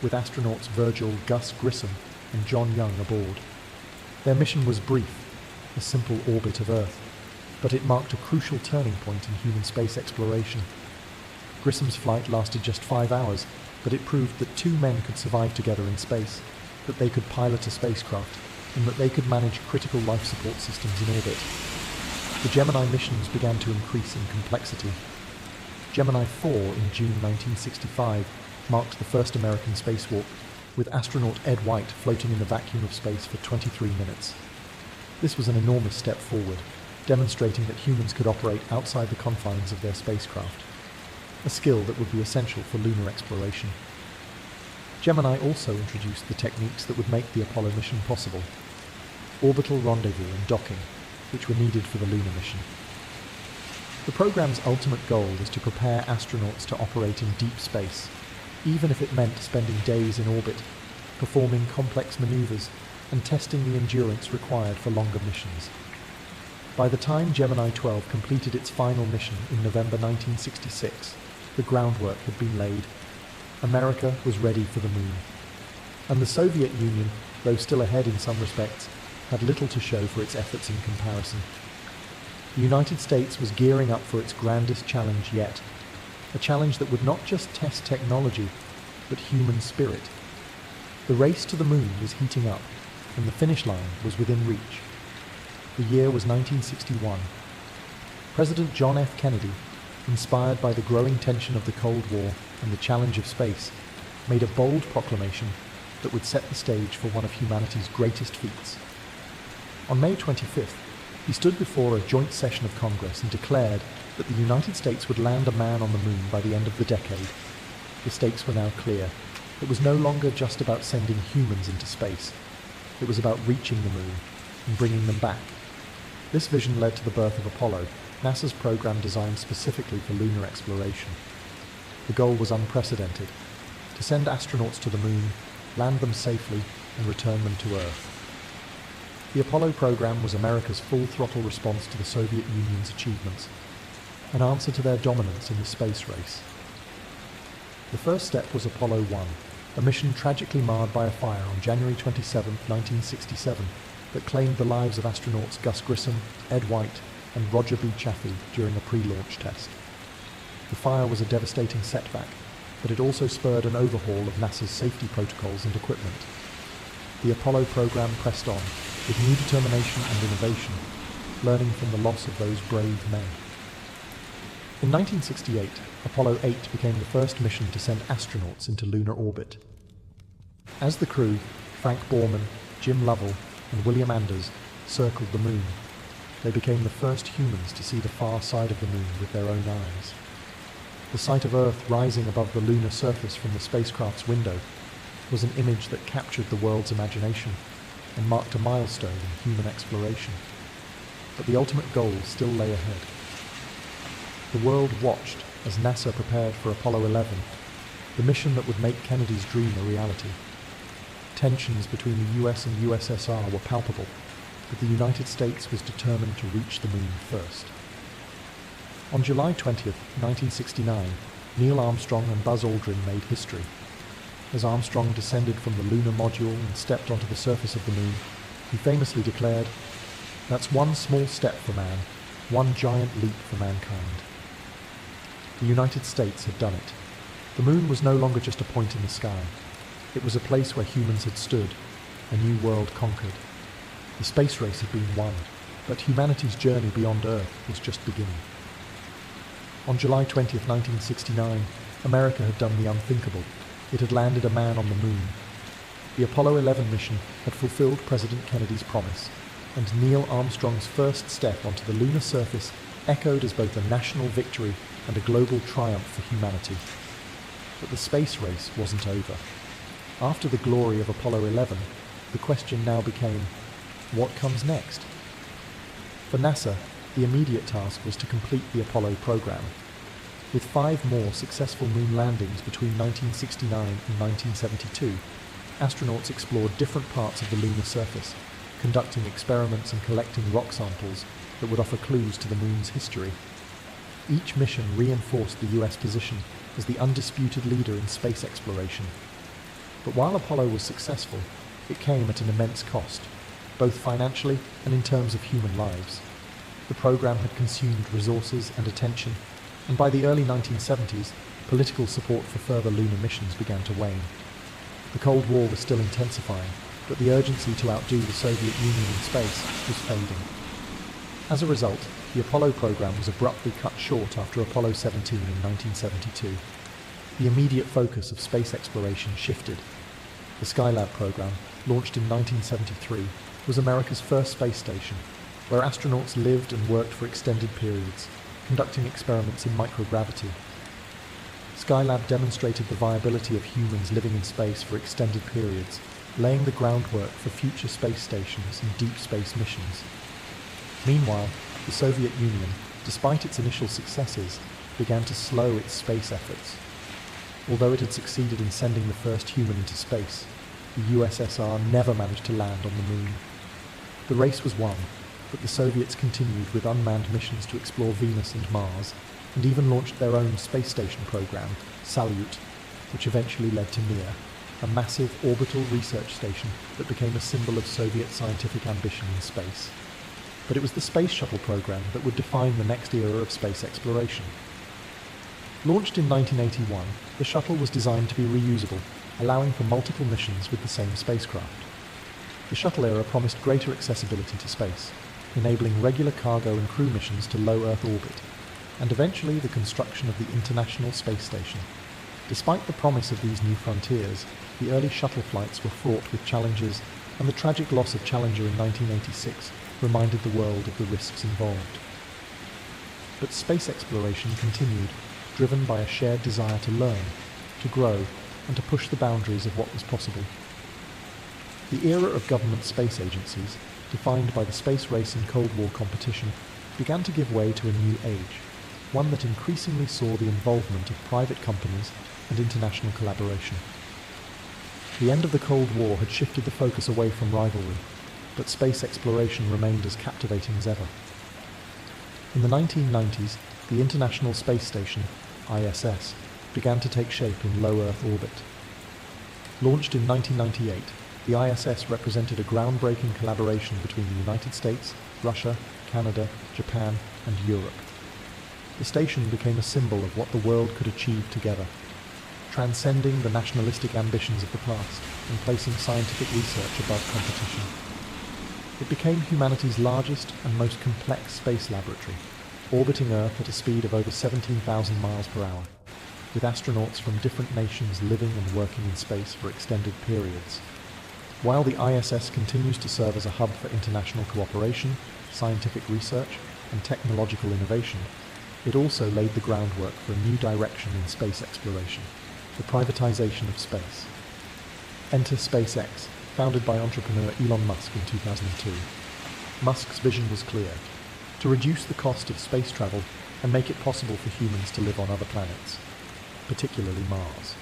with astronauts Virgil Gus Grissom and John Young aboard. Their mission was brief, a simple orbit of Earth, but it marked a crucial turning point in human space exploration. Grissom's flight lasted just 5 hours, but it proved that 2 men could survive together in space, that they could pilot a spacecraft, and that they could manage critical life support systems in orbit. The Gemini missions began to increase in complexity. Gemini 4 in June 1965 marked the first American spacewalk, with astronaut Ed White floating in the vacuum of space for 23 minutes. This was an enormous step forward, demonstrating that humans could operate outside the confines of their spacecraft, a skill that would be essential for lunar exploration. Gemini also introduced the techniques that would make the Apollo mission possible: orbital rendezvous and docking, which were needed for the lunar mission. The program's ultimate goal is to prepare astronauts to operate in deep space, even if it meant spending days in orbit, performing complex maneuvers, and testing the endurance required for longer missions. By the time Gemini 12 completed its final mission in November 1966, the groundwork had been laid. America was ready for the moon. And the Soviet Union, though still ahead in some respects, had little to show for its efforts in comparison. The United States was gearing up for its grandest challenge yet, a challenge that would not just test technology, but human spirit. The race to the moon was heating up, and the finish line was within reach. The year was 1961. President John F. Kennedy, inspired by the growing tension of the Cold War and the challenge of space, made a bold proclamation that would set the stage for one of humanity's greatest feats. On May 25th, he stood before a joint session of Congress and declared that the United States would land a man on the moon by the end of the decade. The stakes were now clear. It was no longer just about sending humans into space. It was about reaching the moon and bringing them back. This vision led to the birth of Apollo, NASA's program designed specifically for lunar exploration. The goal was unprecedented: to send astronauts to the moon, land them safely, and return them to Earth. The Apollo program was America's full-throttle response to the Soviet Union's achievements, an answer to their dominance in the space race. The first step was Apollo 1, a mission tragically marred by a fire on January 27, 1967, that claimed the lives of astronauts Gus Grissom, Ed White, and Roger B. Chaffee during a pre-launch test. The fire was a devastating setback, but it also spurred an overhaul of NASA's safety protocols and equipment. The Apollo program pressed on, with new determination and innovation, learning from the loss of those brave men. In 1968, Apollo 8 became the first mission to send astronauts into lunar orbit. As the crew, Frank Borman, Jim Lovell, and William Anders circled the moon, they became the first humans to see the far side of the moon with their own eyes. The sight of Earth rising above the lunar surface from the spacecraft's window was an image that captured the world's imagination and marked a milestone in human exploration. But the ultimate goal still lay ahead. The world watched as NASA prepared for Apollo 11, the mission that would make Kennedy's dream a reality. Tensions between the US and USSR were palpable, but the United States was determined to reach the moon first. On July 20th, 1969, Neil Armstrong and Buzz Aldrin made history. As Armstrong descended from the lunar module and stepped onto the surface of the moon, he famously declared, "That's one small step for man, one giant leap for mankind." The United States had done it. The moon was no longer just a point in the sky. It was a place where humans had stood, a new world conquered. The space race had been won, but humanity's journey beyond Earth was just beginning. On July 20th, 1969, America had done the unthinkable. It had landed a man on the moon. The Apollo 11 mission had fulfilled President Kennedy's promise, and Neil Armstrong's first step onto the lunar surface echoed as both a national victory and a global triumph for humanity. But the space race wasn't over. After the glory of Apollo 11, the question now became, what comes next? For NASA, the immediate task was to complete the Apollo program. With 5 more successful moon landings between 1969 and 1972, astronauts explored different parts of the lunar surface, conducting experiments and collecting rock samples that would offer clues to the moon's history. Each mission reinforced the US position as the undisputed leader in space exploration. But while Apollo was successful, it came at an immense cost, both financially and in terms of human lives. The program had consumed resources and attention, and by the early 1970s, political support for further lunar missions began to wane. The Cold War was still intensifying, but the urgency to outdo the Soviet Union in space was fading. As a result, the Apollo program was abruptly cut short after Apollo 17 in 1972. The immediate focus of space exploration shifted. The Skylab program, launched in 1973, was America's first space station, where astronauts lived and worked for extended periods, conducting experiments in microgravity. Skylab demonstrated the viability of humans living in space for extended periods, laying the groundwork for future space stations and deep space missions. Meanwhile, the Soviet Union, despite its initial successes, began to slow its space efforts. Although it had succeeded in sending the first human into space, the USSR never managed to land on the moon. The race was won, but the Soviets continued with unmanned missions to explore Venus and Mars, and even launched their own space station program, Salyut, which eventually led to Mir, a massive orbital research station that became a symbol of Soviet scientific ambition in space. But it was the space shuttle program that would define the next era of space exploration. Launched in 1981, the shuttle was designed to be reusable, allowing for multiple missions with the same spacecraft. The shuttle era promised greater accessibility to space, enabling regular cargo and crew missions to low Earth orbit, and eventually the construction of the International Space Station. Despite the promise of these new frontiers, the early shuttle flights were fraught with challenges, and the tragic loss of Challenger in 1986 reminded the world of the risks involved. But space exploration continued, driven by a shared desire to learn, to grow, and to push the boundaries of what was possible. The era of government space agencies, defined by the space race and Cold War competition, began to give way to a new age, one that increasingly saw the involvement of private companies and international collaboration. The end of the Cold War had shifted the focus away from rivalry, but space exploration remained as captivating as ever. In the 1990s, the International Space Station, ISS, began to take shape in low Earth orbit. Launched in 1998, the ISS represented a groundbreaking collaboration between the United States, Russia, Canada, Japan, and Europe. The station became a symbol of what the world could achieve together, transcending the nationalistic ambitions of the past and placing scientific research above competition. It became humanity's largest and most complex space laboratory, orbiting Earth at a speed of over 17,000 miles per hour, with astronauts from different nations living and working in space for extended periods. While the ISS continues to serve as a hub for international cooperation, scientific research, and technological innovation, it also laid the groundwork for a new direction in space exploration, the privatization of space. Enter SpaceX, founded by entrepreneur Elon Musk in 2002. Musk's vision was clear: to reduce the cost of space travel and make it possible for humans to live on other planets, particularly Mars.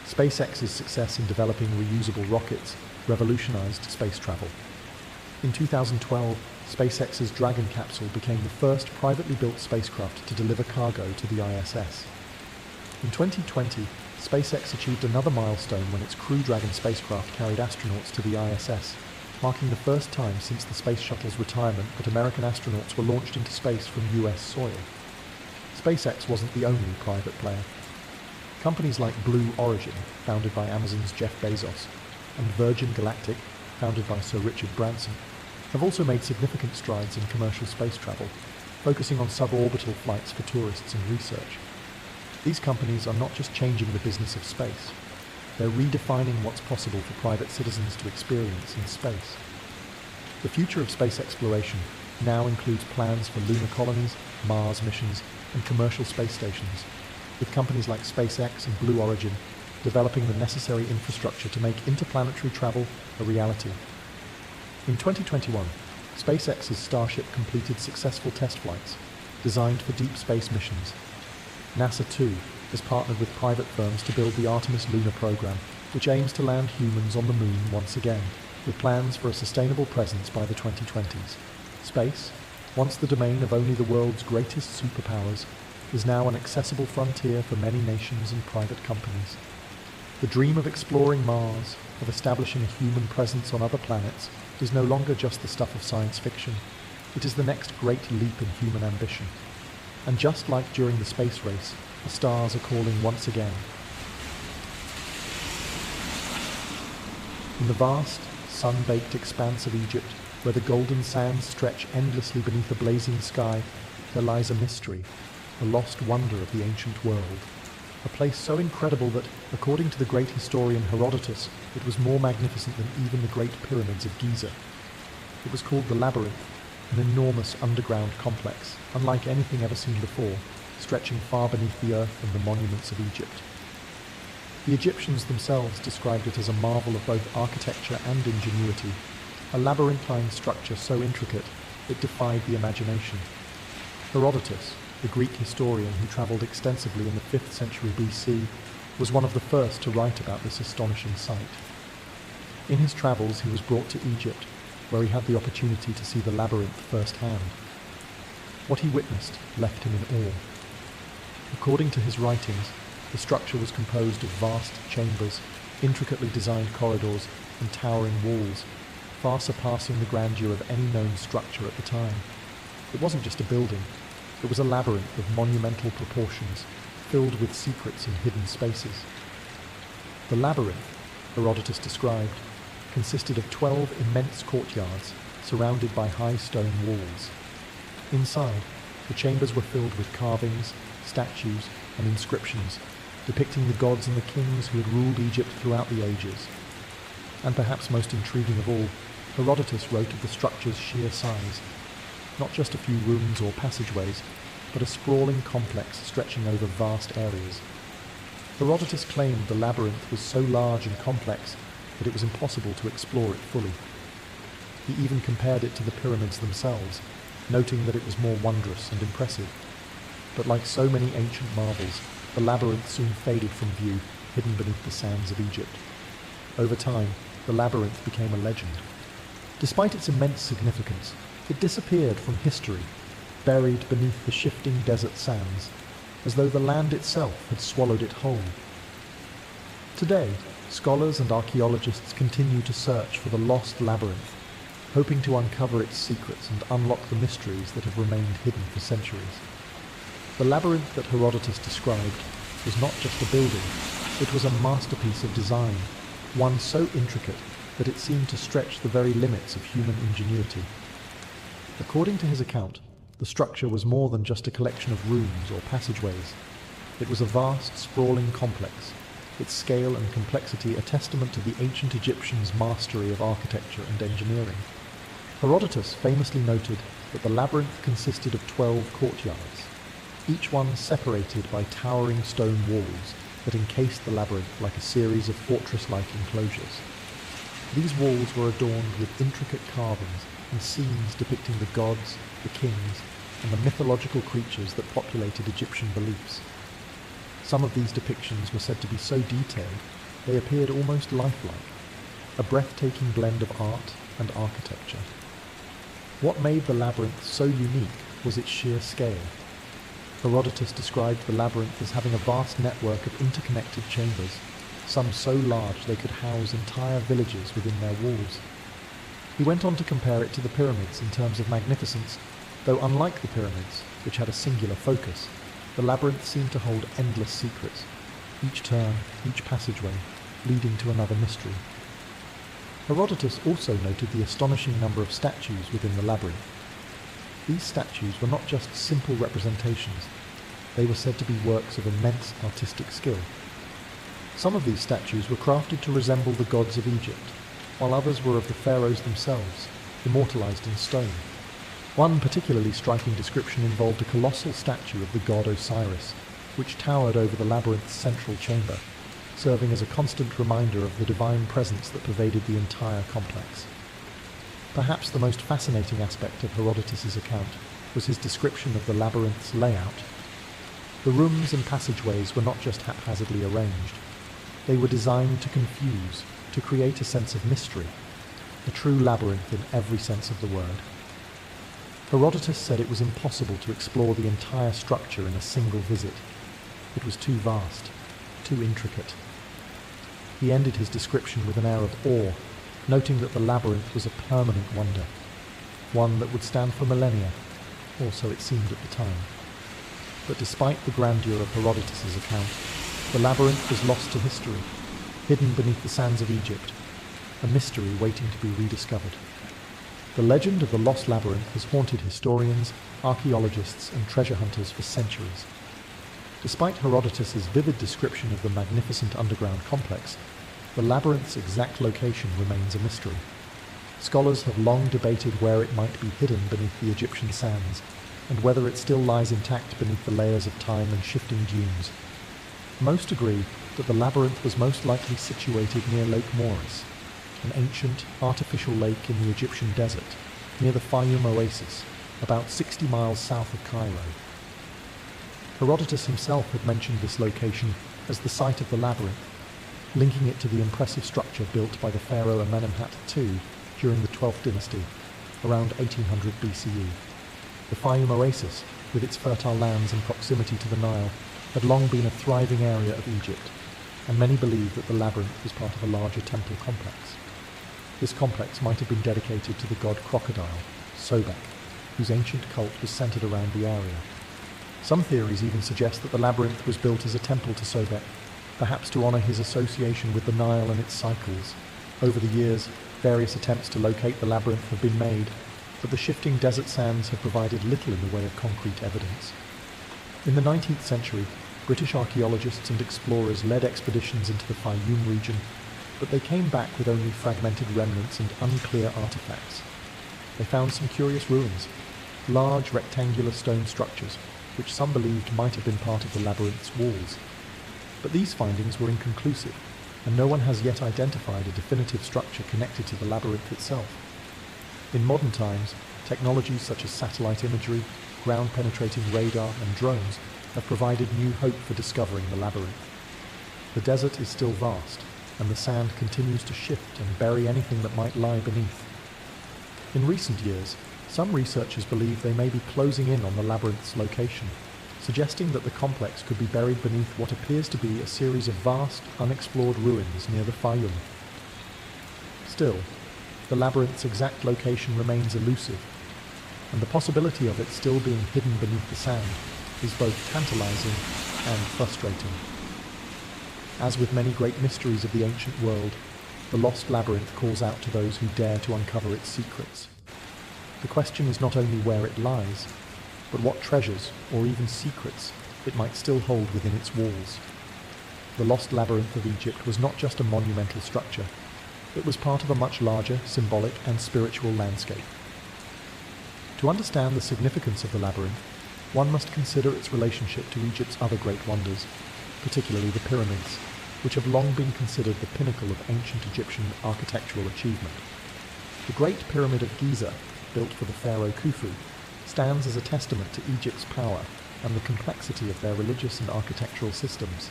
SpaceX's success in developing reusable rockets revolutionized space travel. In 2012, SpaceX's Dragon capsule became the first privately built spacecraft to deliver cargo to the ISS. In 2020, SpaceX achieved another milestone when its Crew Dragon spacecraft carried astronauts to the ISS, marking the first time since the Space Shuttle's retirement that American astronauts were launched into space from US soil. SpaceX wasn't the only private player. Companies like Blue Origin, founded by Amazon's Jeff Bezos, and Virgin Galactic, founded by Sir Richard Branson, have also made significant strides in commercial space travel, focusing on suborbital flights for tourists and research. These companies are not just changing the business of space, they're redefining what's possible for private citizens to experience in space. The future of space exploration now includes plans for lunar colonies, Mars missions, and commercial space stations, with companies like SpaceX and Blue Origin developing the necessary infrastructure to make interplanetary travel a reality. In 2021, SpaceX's Starship completed successful test flights designed for deep space missions. NASA, too, has partnered with private firms to build the Artemis lunar program, which aims to land humans on the moon once again, with plans for a sustainable presence by the 2020s. Space, once the domain of only the world's greatest superpowers, is now an accessible frontier for many nations and private companies. The dream of exploring Mars, of establishing a human presence on other planets, is no longer just the stuff of science fiction. It is the next great leap in human ambition. And just like during the space race, the stars are calling once again. In the vast, sun-baked expanse of Egypt, where the golden sands stretch endlessly beneath a blazing sky, there lies a mystery, a lost wonder of the ancient world. A place so incredible that, according to the great historian Herodotus, it was more magnificent than even the Great Pyramids of Giza. It was called the Labyrinth, an enormous underground complex, unlike anything ever seen before, stretching far beneath the earth and the monuments of Egypt. The Egyptians themselves described it as a marvel of both architecture and ingenuity, a labyrinthine structure so intricate it defied the imagination. Herodotus, the Greek historian who travelled extensively in the 5th century BC, was one of the first to write about this astonishing sight. In his travels he was brought to Egypt, where he had the opportunity to see the labyrinth firsthand. What he witnessed left him in awe. According to his writings, the structure was composed of vast chambers, intricately designed corridors, and towering walls, far surpassing the grandeur of any known structure at the time. It wasn't just a building, it was a labyrinth of monumental proportions, filled with secrets and hidden spaces. The labyrinth, Herodotus described, consisted of 12 immense courtyards surrounded by high stone walls. Inside, the chambers were filled with carvings, statues, and inscriptions, depicting the gods and the kings who had ruled Egypt throughout the ages. And perhaps most intriguing of all, Herodotus wrote of the structure's sheer size. Not just a few rooms or passageways, but a sprawling complex stretching over vast areas. Herodotus claimed the labyrinth was so large and complex that it was impossible to explore it fully. He even compared it to the pyramids themselves, noting that it was more wondrous and impressive. But like so many ancient marvels, the labyrinth soon faded from view, hidden beneath the sands of Egypt. Over time, the labyrinth became a legend. Despite its immense significance, it disappeared from history, buried beneath the shifting desert sands, as though the land itself had swallowed it whole. Today, scholars and archaeologists continue to search for the lost labyrinth, hoping to uncover its secrets and unlock the mysteries that have remained hidden for centuries. The labyrinth that Herodotus described was not just a building, it was a masterpiece of design, one so intricate that it seemed to stretch the very limits of human ingenuity. According to his account, the structure was more than just a collection of rooms or passageways. It was a vast, sprawling complex, its scale and complexity a testament to the ancient Egyptians' mastery of architecture and engineering. Herodotus famously noted that the labyrinth consisted of 12 courtyards, each one separated by towering stone walls that encased the labyrinth like a series of fortress-like enclosures. These walls were adorned with intricate carvings and scenes depicting the gods, the kings, and the mythological creatures that populated Egyptian beliefs. Some of these depictions were said to be so detailed they appeared almost lifelike, a breathtaking blend of art and architecture. What made the labyrinth so unique was its sheer scale. Herodotus described the labyrinth as having a vast network of interconnected chambers, some so large they could house entire villages within their walls. He went on to compare it to the pyramids in terms of magnificence, though unlike the pyramids, which had a singular focus, the labyrinth seemed to hold endless secrets, each turn, each passageway, leading to another mystery. Herodotus also noted the astonishing number of statues within the labyrinth. These statues were not just simple representations, they were said to be works of immense artistic skill. Some of these statues were crafted to resemble the gods of Egypt, while others were of the pharaohs themselves, immortalized in stone. One particularly striking description involved a colossal statue of the god Osiris, which towered over the labyrinth's central chamber, serving as a constant reminder of the divine presence that pervaded the entire complex. Perhaps the most fascinating aspect of Herodotus's account was his description of the labyrinth's layout. The rooms and passageways were not just haphazardly arranged. They were designed to confuse, to create a sense of mystery, a true labyrinth in every sense of the word. Herodotus said it was impossible to explore the entire structure in a single visit. It was too vast, too intricate. He ended his description with an air of awe, noting that the labyrinth was a permanent wonder, one that would stand for millennia, or so it seemed at the time. But despite the grandeur of Herodotus's account, the labyrinth was lost to history, hidden beneath the sands of Egypt, a mystery waiting to be rediscovered. The legend of the lost labyrinth has haunted historians, archaeologists, and treasure hunters for centuries. Despite Herodotus's vivid description of the magnificent underground complex, the labyrinth's exact location remains a mystery. Scholars have long debated where it might be hidden beneath the Egyptian sands, and whether it still lies intact beneath the layers of time and shifting dunes. Most agree that the labyrinth was most likely situated near Lake Moeris, an ancient, artificial lake in the Egyptian desert, near the Fayum oasis, about 60 miles south of Cairo. Herodotus himself had mentioned this location as the site of the labyrinth, linking it to the impressive structure built by the pharaoh Amenemhat II during the 12th dynasty, around 1800 BCE. The Fayum oasis, with its fertile lands and proximity to the Nile, had long been a thriving area of Egypt, and many believe that the labyrinth was part of a larger temple complex. This complex might have been dedicated to the god crocodile, Sobek, whose ancient cult was centered around the area. Some theories even suggest that the labyrinth was built as a temple to Sobek, perhaps to honor his association with the Nile and its cycles. Over the years, various attempts to locate the labyrinth have been made, but the shifting desert sands have provided little in the way of concrete evidence. In the 19th century, British archaeologists and explorers led expeditions into the Fayum region, but they came back with only fragmented remnants and unclear artifacts. They found some curious ruins, large rectangular stone structures, which some believed might have been part of the labyrinth's walls. But these findings were inconclusive, and no one has yet identified a definitive structure connected to the labyrinth itself. In modern times, technologies such as satellite imagery, ground-penetrating radar, and drones have provided new hope for discovering the labyrinth. The desert is still vast, and the sand continues to shift and bury anything that might lie beneath. In recent years, some researchers believe they may be closing in on the labyrinth's location, suggesting that the complex could be buried beneath what appears to be a series of vast, unexplored ruins near the Fayum. Still, the labyrinth's exact location remains elusive, and the possibility of it still being hidden beneath the sand is both tantalizing and frustrating. As with many great mysteries of the ancient world, the lost labyrinth calls out to those who dare to uncover its secrets. The question is not only where it lies, but what treasures, or even secrets, it might still hold within its walls. The lost labyrinth of Egypt was not just a monumental structure, it was part of a much larger, symbolic and spiritual landscape. To understand the significance of the labyrinth, one must consider its relationship to Egypt's other great wonders, particularly the pyramids, which have long been considered the pinnacle of ancient Egyptian architectural achievement. The Great Pyramid of Giza, built for the pharaoh Khufu, stands as a testament to Egypt's power and the complexity of their religious and architectural systems.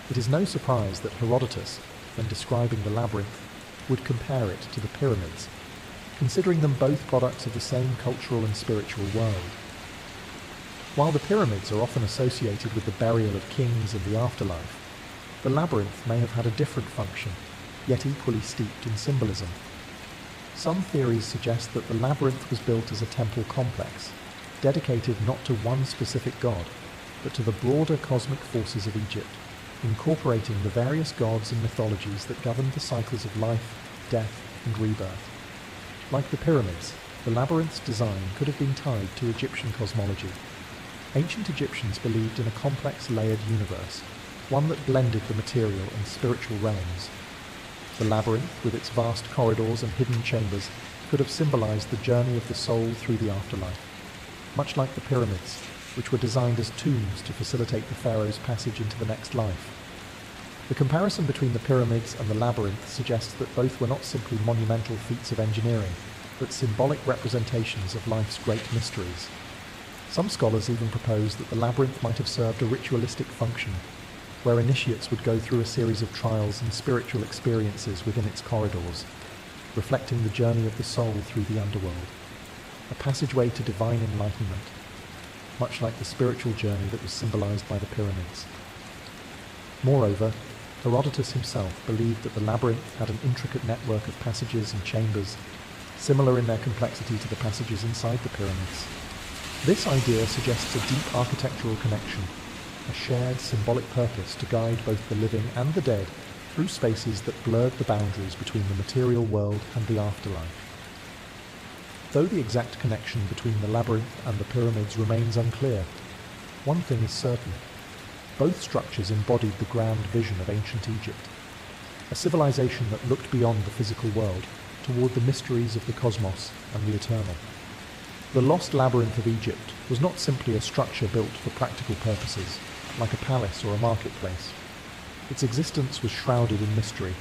It is no surprise that Herodotus, when describing the labyrinth, would compare it to the pyramids, considering them both products of the same cultural and spiritual world. While the pyramids are often associated with the burial of kings and the afterlife, the labyrinth may have had a different function, yet equally steeped in symbolism. Some theories suggest that the labyrinth was built as a temple complex, dedicated not to one specific god, but to the broader cosmic forces of Egypt, incorporating the various gods and mythologies that governed the cycles of life, death, and rebirth. Like the pyramids, the labyrinth's design could have been tied to Egyptian cosmology. Ancient Egyptians believed in a complex layered universe, one that blended the material and spiritual realms. The labyrinth, with its vast corridors and hidden chambers, could have symbolized the journey of the soul through the afterlife, much like the pyramids, which were designed as tombs to facilitate the pharaoh's passage into the next life. The comparison between the pyramids and the labyrinth suggests that both were not simply monumental feats of engineering, but symbolic representations of life's great mysteries. Some scholars even propose that the labyrinth might have served a ritualistic function, where initiates would go through a series of trials and spiritual experiences within its corridors, reflecting the journey of the soul through the underworld, a passageway to divine enlightenment, much like the spiritual journey that was symbolized by the pyramids. Moreover, Herodotus himself believed that the labyrinth had an intricate network of passages and chambers, similar in their complexity to the passages inside the pyramids. This idea suggests a deep architectural connection, a shared symbolic purpose to guide both the living and the dead through spaces that blurred the boundaries between the material world and the afterlife. Though the exact connection between the labyrinth and the pyramids remains unclear, one thing is certain. Both structures embodied the grand vision of ancient Egypt, a civilization that looked beyond the physical world toward the mysteries of the cosmos and the eternal. The lost labyrinth of Egypt was not simply a structure built for practical purposes, like a palace or a marketplace. Its existence was shrouded in mystery,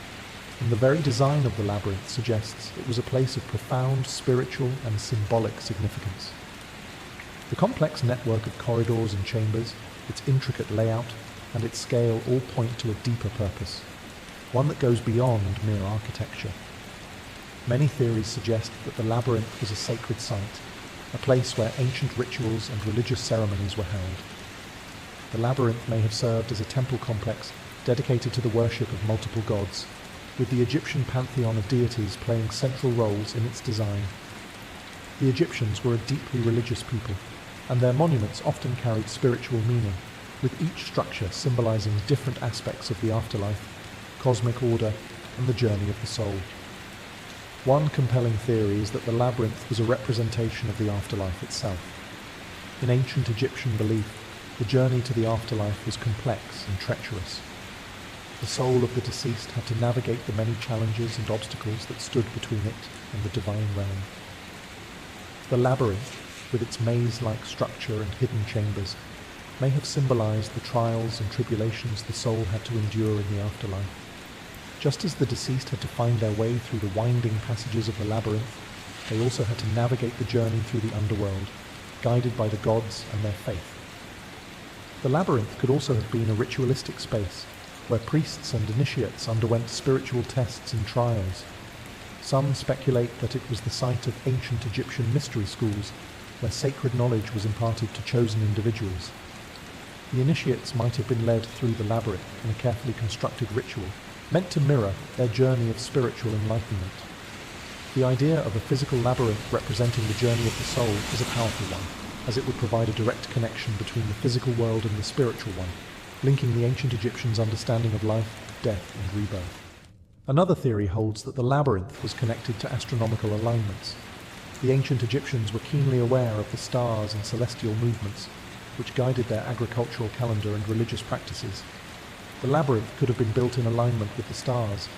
and the very design of the labyrinth suggests it was a place of profound spiritual and symbolic significance. The complex network of corridors and chambers, its intricate layout, and its scale all point to a deeper purpose, one that goes beyond mere architecture. Many theories suggest that the labyrinth was a sacred site, a place where ancient rituals and religious ceremonies were held. The labyrinth may have served as a temple complex dedicated to the worship of multiple gods, with the Egyptian pantheon of deities playing central roles in its design. The Egyptians were a deeply religious people, and their monuments often carried spiritual meaning, with each structure symbolizing different aspects of the afterlife, cosmic order, and the journey of the soul. One compelling theory is that the labyrinth was a representation of the afterlife itself. In ancient Egyptian belief, the journey to the afterlife was complex and treacherous. The soul of the deceased had to navigate the many challenges and obstacles that stood between it and the divine realm. The labyrinth, with its maze-like structure and hidden chambers, may have symbolized the trials and tribulations the soul had to endure in the afterlife. Just as the deceased had to find their way through the winding passages of the labyrinth, they also had to navigate the journey through the underworld, guided by the gods and their faith. The labyrinth could also have been a ritualistic space, where priests and initiates underwent spiritual tests and trials. Some speculate that it was the site of ancient Egyptian mystery schools, where sacred knowledge was imparted to chosen individuals. The initiates might have been led through the labyrinth in a carefully constructed ritual, meant to mirror their journey of spiritual enlightenment. The idea of a physical labyrinth representing the journey of the soul is a powerful one, as it would provide a direct connection between the physical world and the spiritual one, linking the ancient Egyptians' understanding of life, death, and rebirth. Another theory holds that the labyrinth was connected to astronomical alignments. The ancient Egyptians were keenly aware of the stars and celestial movements, which guided their agricultural calendar and religious practices. The labyrinth could have been built in alignment with the stars,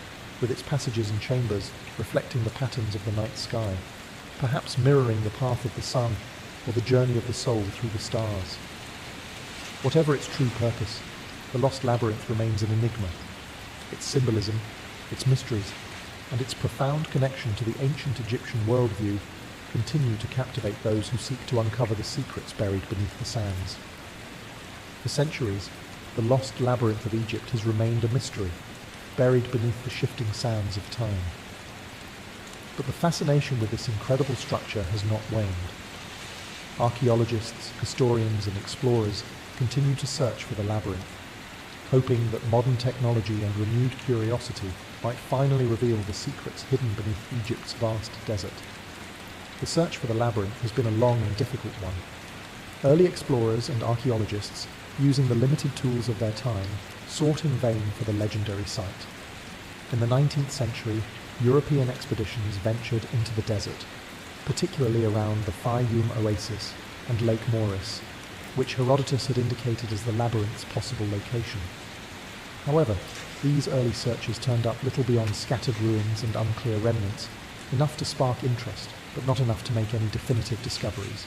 with its passages and chambers reflecting the patterns of the night sky, perhaps mirroring the path of the sun or the journey of the soul through the stars. Whatever its true purpose, the lost labyrinth remains an enigma. Its symbolism, its mysteries, and its profound connection to the ancient Egyptian worldview continue to captivate those who seek to uncover the secrets buried beneath the sands. For centuries, the lost labyrinth of Egypt has remained a mystery, buried beneath the shifting sands of time. But the fascination with this incredible structure has not waned. Archaeologists, historians, and explorers continue to search for the labyrinth, hoping that modern technology and renewed curiosity might finally reveal the secrets hidden beneath Egypt's vast desert. The search for the labyrinth has been a long and difficult one. Early explorers and archaeologists, using the limited tools of their time, sought in vain for the legendary site. In the 19th century, European expeditions ventured into the desert, particularly around the Fayum oasis and Lake Moeris, which Herodotus had indicated as the labyrinth's possible location. However, these early searches turned up little beyond scattered ruins and unclear remnants, enough to spark interest, but not enough to make any definitive discoveries.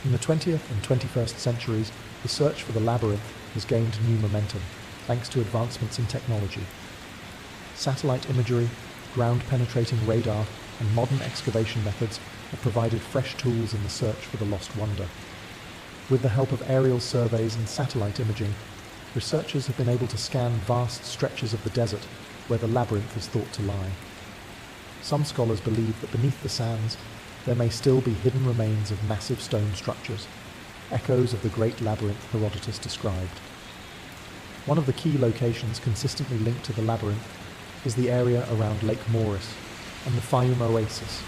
In the 20th and 21st centuries, the search for the labyrinth has gained new momentum, thanks to advancements in technology. Satellite imagery, ground-penetrating radar, and modern excavation methods have provided fresh tools in the search for the lost wonder. With the help of aerial surveys and satellite imaging, researchers have been able to scan vast stretches of the desert where the labyrinth is thought to lie. Some scholars believe that beneath the sands, there may still be hidden remains of massive stone structures, echoes of the great labyrinth Herodotus described. One of the key locations consistently linked to the labyrinth is the area around Lake Moeris and the Fayum oasis,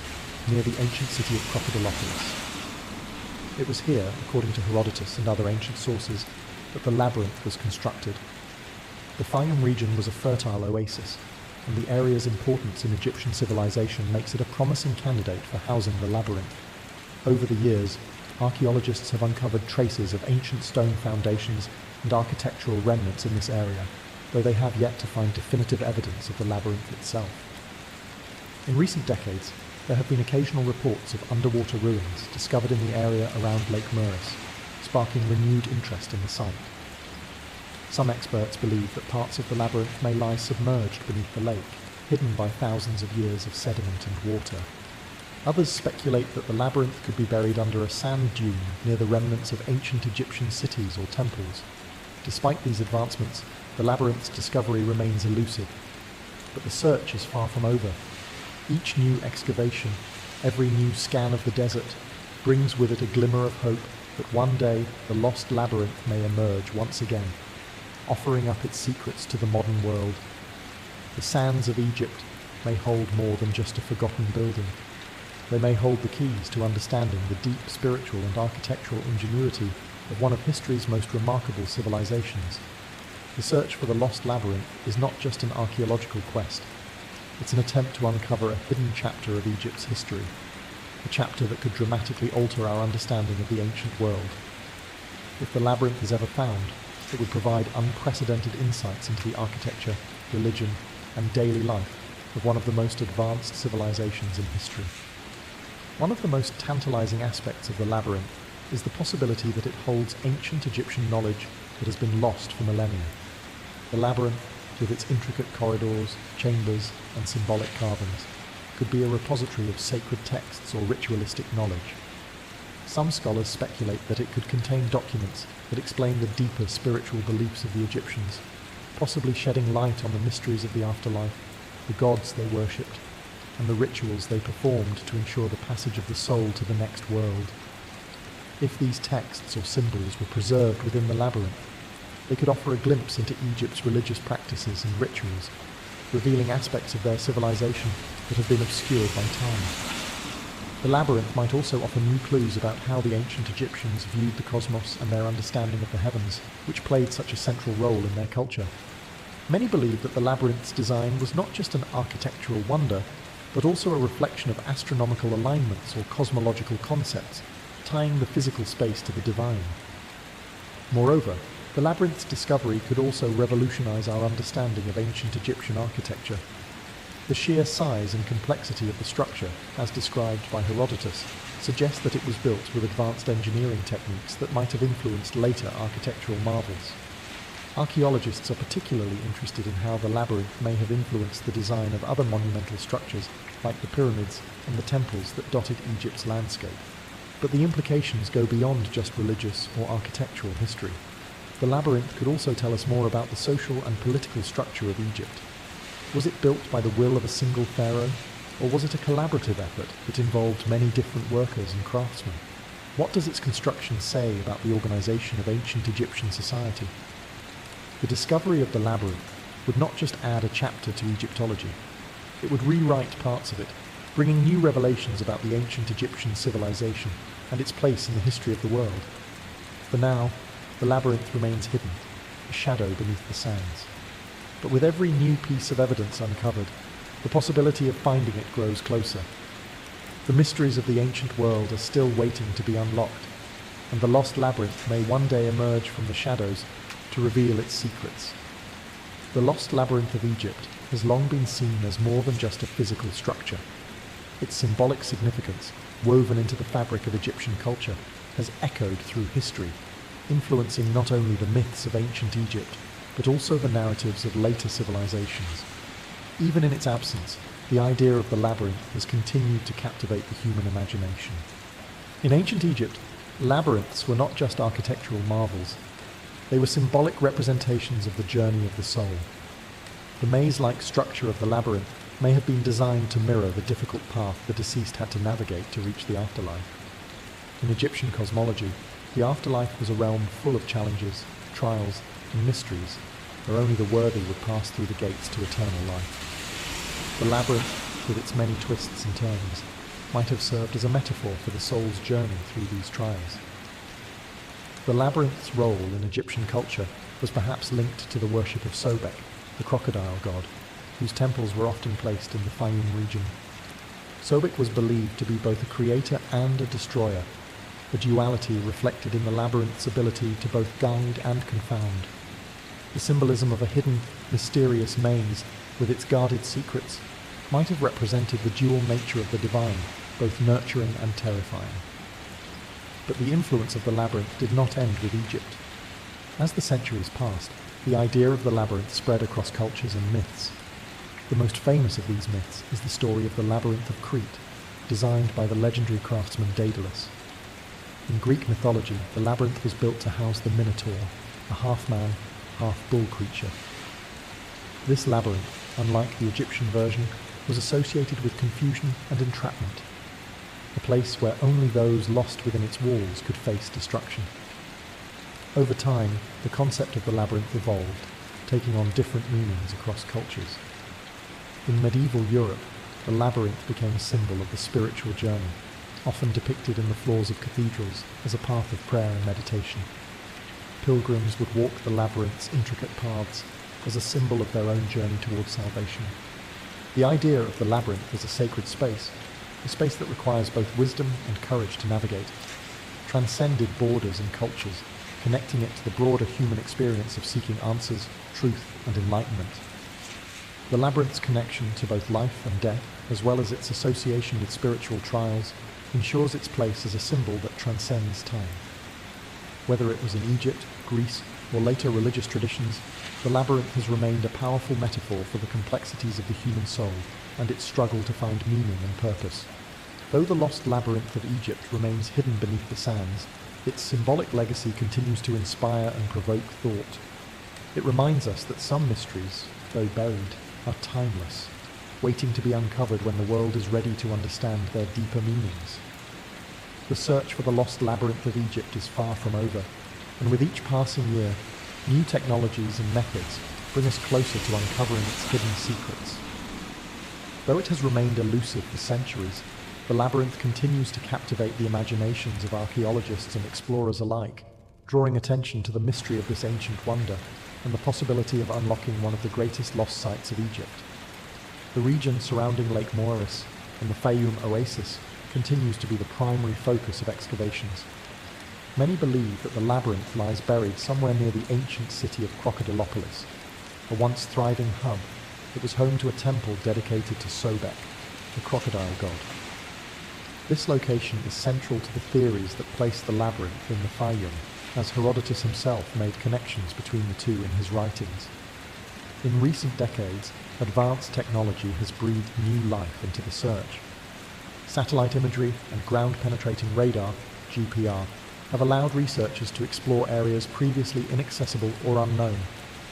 near the ancient city of Crocodilopolis. It was here, according to Herodotus and other ancient sources, that the labyrinth was constructed. The Fayum region was a fertile oasis, and the area's importance in Egyptian civilization makes it a promising candidate for housing the labyrinth. Over the years, archaeologists have uncovered traces of ancient stone foundations and architectural remnants in this area, though they have yet to find definitive evidence of the labyrinth itself. In recent decades, there have been occasional reports of underwater ruins discovered in the area around Lake Moeris, sparking renewed interest in the site. Some experts believe that parts of the labyrinth may lie submerged beneath the lake, hidden by thousands of years of sediment and water. Others speculate that the labyrinth could be buried under a sand dune near the remnants of ancient Egyptian cities or temples. Despite these advancements, the labyrinth's discovery remains elusive, but the search is far from over. Each new excavation, every new scan of the desert, brings with it a glimmer of hope that one day the lost labyrinth may emerge once again, offering up its secrets to the modern world. The sands of Egypt may hold more than just a forgotten building. They may hold the keys to understanding the deep spiritual and architectural ingenuity of one of history's most remarkable civilizations. The search for the lost labyrinth is not just an archaeological quest. It's an attempt to uncover a hidden chapter of Egypt's history, a chapter that could dramatically alter our understanding of the ancient world. If the labyrinth is ever found, it would provide unprecedented insights into the architecture, religion, and daily life of one of the most advanced civilizations in history. One of the most tantalizing aspects of the labyrinth is the possibility that it holds ancient Egyptian knowledge that has been lost for millennia. The labyrinth, with its intricate corridors, chambers, and symbolic carvings, could be a repository of sacred texts or ritualistic knowledge. Some scholars speculate that it could contain documents that explain the deeper spiritual beliefs of the Egyptians, possibly shedding light on the mysteries of the afterlife, the gods they worshipped, and the rituals they performed to ensure the passage of the soul to the next world. If these texts or symbols were preserved within the labyrinth, they could offer a glimpse into Egypt's religious practices and rituals, revealing aspects of their civilization that have been obscured by time. The labyrinth might also offer new clues about how the ancient Egyptians viewed the cosmos and their understanding of the heavens, which played such a central role in their culture. Many believe that the labyrinth's design was not just an architectural wonder, but also a reflection of astronomical alignments or cosmological concepts, tying the physical space to the divine. Moreover, the labyrinth's discovery could also revolutionize our understanding of ancient Egyptian architecture. The sheer size and complexity of the structure, as described by Herodotus, suggests that it was built with advanced engineering techniques that might have influenced later architectural marvels. Archaeologists are particularly interested in how the labyrinth may have influenced the design of other monumental structures, like the pyramids and the temples that dotted Egypt's landscape. But the implications go beyond just religious or architectural history. The labyrinth could also tell us more about the social and political structure of Egypt. Was it built by the will of a single pharaoh, or was it a collaborative effort that involved many different workers and craftsmen? What does its construction say about the organization of ancient Egyptian society? The discovery of the labyrinth would not just add a chapter to Egyptology, it would rewrite parts of it, bringing new revelations about the ancient Egyptian civilization and its place in the history of the world. For now, the labyrinth remains hidden, a shadow beneath the sands. But with every new piece of evidence uncovered, the possibility of finding it grows closer. The mysteries of the ancient world are still waiting to be unlocked, and the lost labyrinth may one day emerge from the shadows to reveal its secrets. The lost labyrinth of Egypt has long been seen as more than just a physical structure. Its symbolic significance, woven into the fabric of Egyptian culture, has echoed through history, influencing not only the myths of ancient Egypt, but also the narratives of later civilizations. Even in its absence, the idea of the labyrinth has continued to captivate the human imagination. In ancient Egypt, labyrinths were not just architectural marvels. They were symbolic representations of the journey of the soul. The maze-like structure of the labyrinth may have been designed to mirror the difficult path the deceased had to navigate to reach the afterlife. In Egyptian cosmology, the afterlife was a realm full of challenges, trials, and mysteries, where only the worthy would pass through the gates to eternal life. The labyrinth, with its many twists and turns, might have served as a metaphor for the soul's journey through these trials. The labyrinth's role in Egyptian culture was perhaps linked to the worship of Sobek, the crocodile god, whose temples were often placed in the Fayum region. Sobek was believed to be both a creator and a destroyer, a duality reflected in the labyrinth's ability to both guide and confound. The symbolism of a hidden, mysterious maze with its guarded secrets might have represented the dual nature of the divine, both nurturing and terrifying. But the influence of the labyrinth did not end with Egypt. As the centuries passed, the idea of the labyrinth spread across cultures and myths. The most famous of these myths is the story of the Labyrinth of Crete, designed by the legendary craftsman Daedalus. In Greek mythology, the labyrinth was built to house the Minotaur, a half-man, half-bull creature. This labyrinth, unlike the Egyptian version, was associated with confusion and entrapment, a place where only those lost within its walls could face destruction. Over time, the concept of the labyrinth evolved, taking on different meanings across cultures. In medieval Europe, the labyrinth became a symbol of the spiritual journey, often depicted in the floors of cathedrals as a path of prayer and meditation. Pilgrims would walk the labyrinth's intricate paths as a symbol of their own journey towards salvation. The idea of the labyrinth as a sacred space, a space that requires both wisdom and courage to navigate, transcended borders and cultures, connecting it to the broader human experience of seeking answers, truth, and enlightenment. The labyrinth's connection to both life and death, as well as its association with spiritual trials, ensures its place as a symbol that transcends time. Whether it was in Egypt, Greece, or later religious traditions, the labyrinth has remained a powerful metaphor for the complexities of the human soul and its struggle to find meaning and purpose. Though the lost labyrinth of Egypt remains hidden beneath the sands, its symbolic legacy continues to inspire and provoke thought. It reminds us that some mysteries, though buried, are timeless, waiting to be uncovered when the world is ready to understand their deeper meanings. The search for the lost labyrinth of Egypt is far from over, and with each passing year, new technologies and methods bring us closer to uncovering its hidden secrets. Though it has remained elusive for centuries, the labyrinth continues to captivate the imaginations of archaeologists and explorers alike, drawing attention to the mystery of this ancient wonder and the possibility of unlocking one of the greatest lost sites of Egypt. The region surrounding Lake Moeris and the Fayoum Oasis continues to be the primary focus of excavations. Many believe that the labyrinth lies buried somewhere near the ancient city of Crocodilopolis, a once thriving hub that was home to a temple dedicated to Sobek, the crocodile god. This location is central to the theories that place the labyrinth in the Fayoum, as Herodotus himself made connections between the two in his writings. In recent decades, advanced technology has breathed new life into the search. Satellite imagery and ground-penetrating radar, GPR, have allowed researchers to explore areas previously inaccessible or unknown,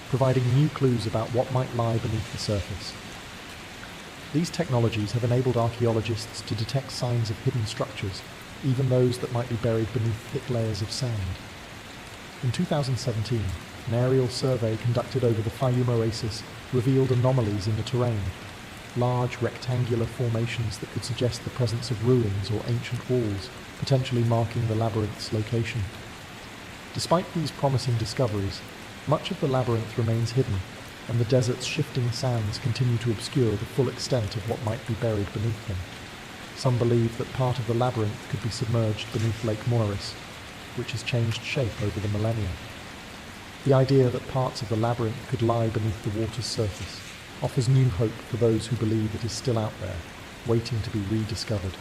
providing new clues about what might lie beneath the surface. These technologies have enabled archaeologists to detect signs of hidden structures, even those that might be buried beneath thick layers of sand. In 2017, an aerial survey conducted over the Fayoum Oasis revealed anomalies in the terrain, large rectangular formations that could suggest the presence of ruins or ancient walls, potentially marking the labyrinth's location. Despite these promising discoveries, much of the labyrinth remains hidden, and the desert's shifting sands continue to obscure the full extent of what might be buried beneath them. Some believe that part of the labyrinth could be submerged beneath Lake Moeris, which has changed shape over the millennia. The idea that parts of the labyrinth could lie beneath the water's surface offers new hope for those who believe it is still out there, waiting to be rediscovered.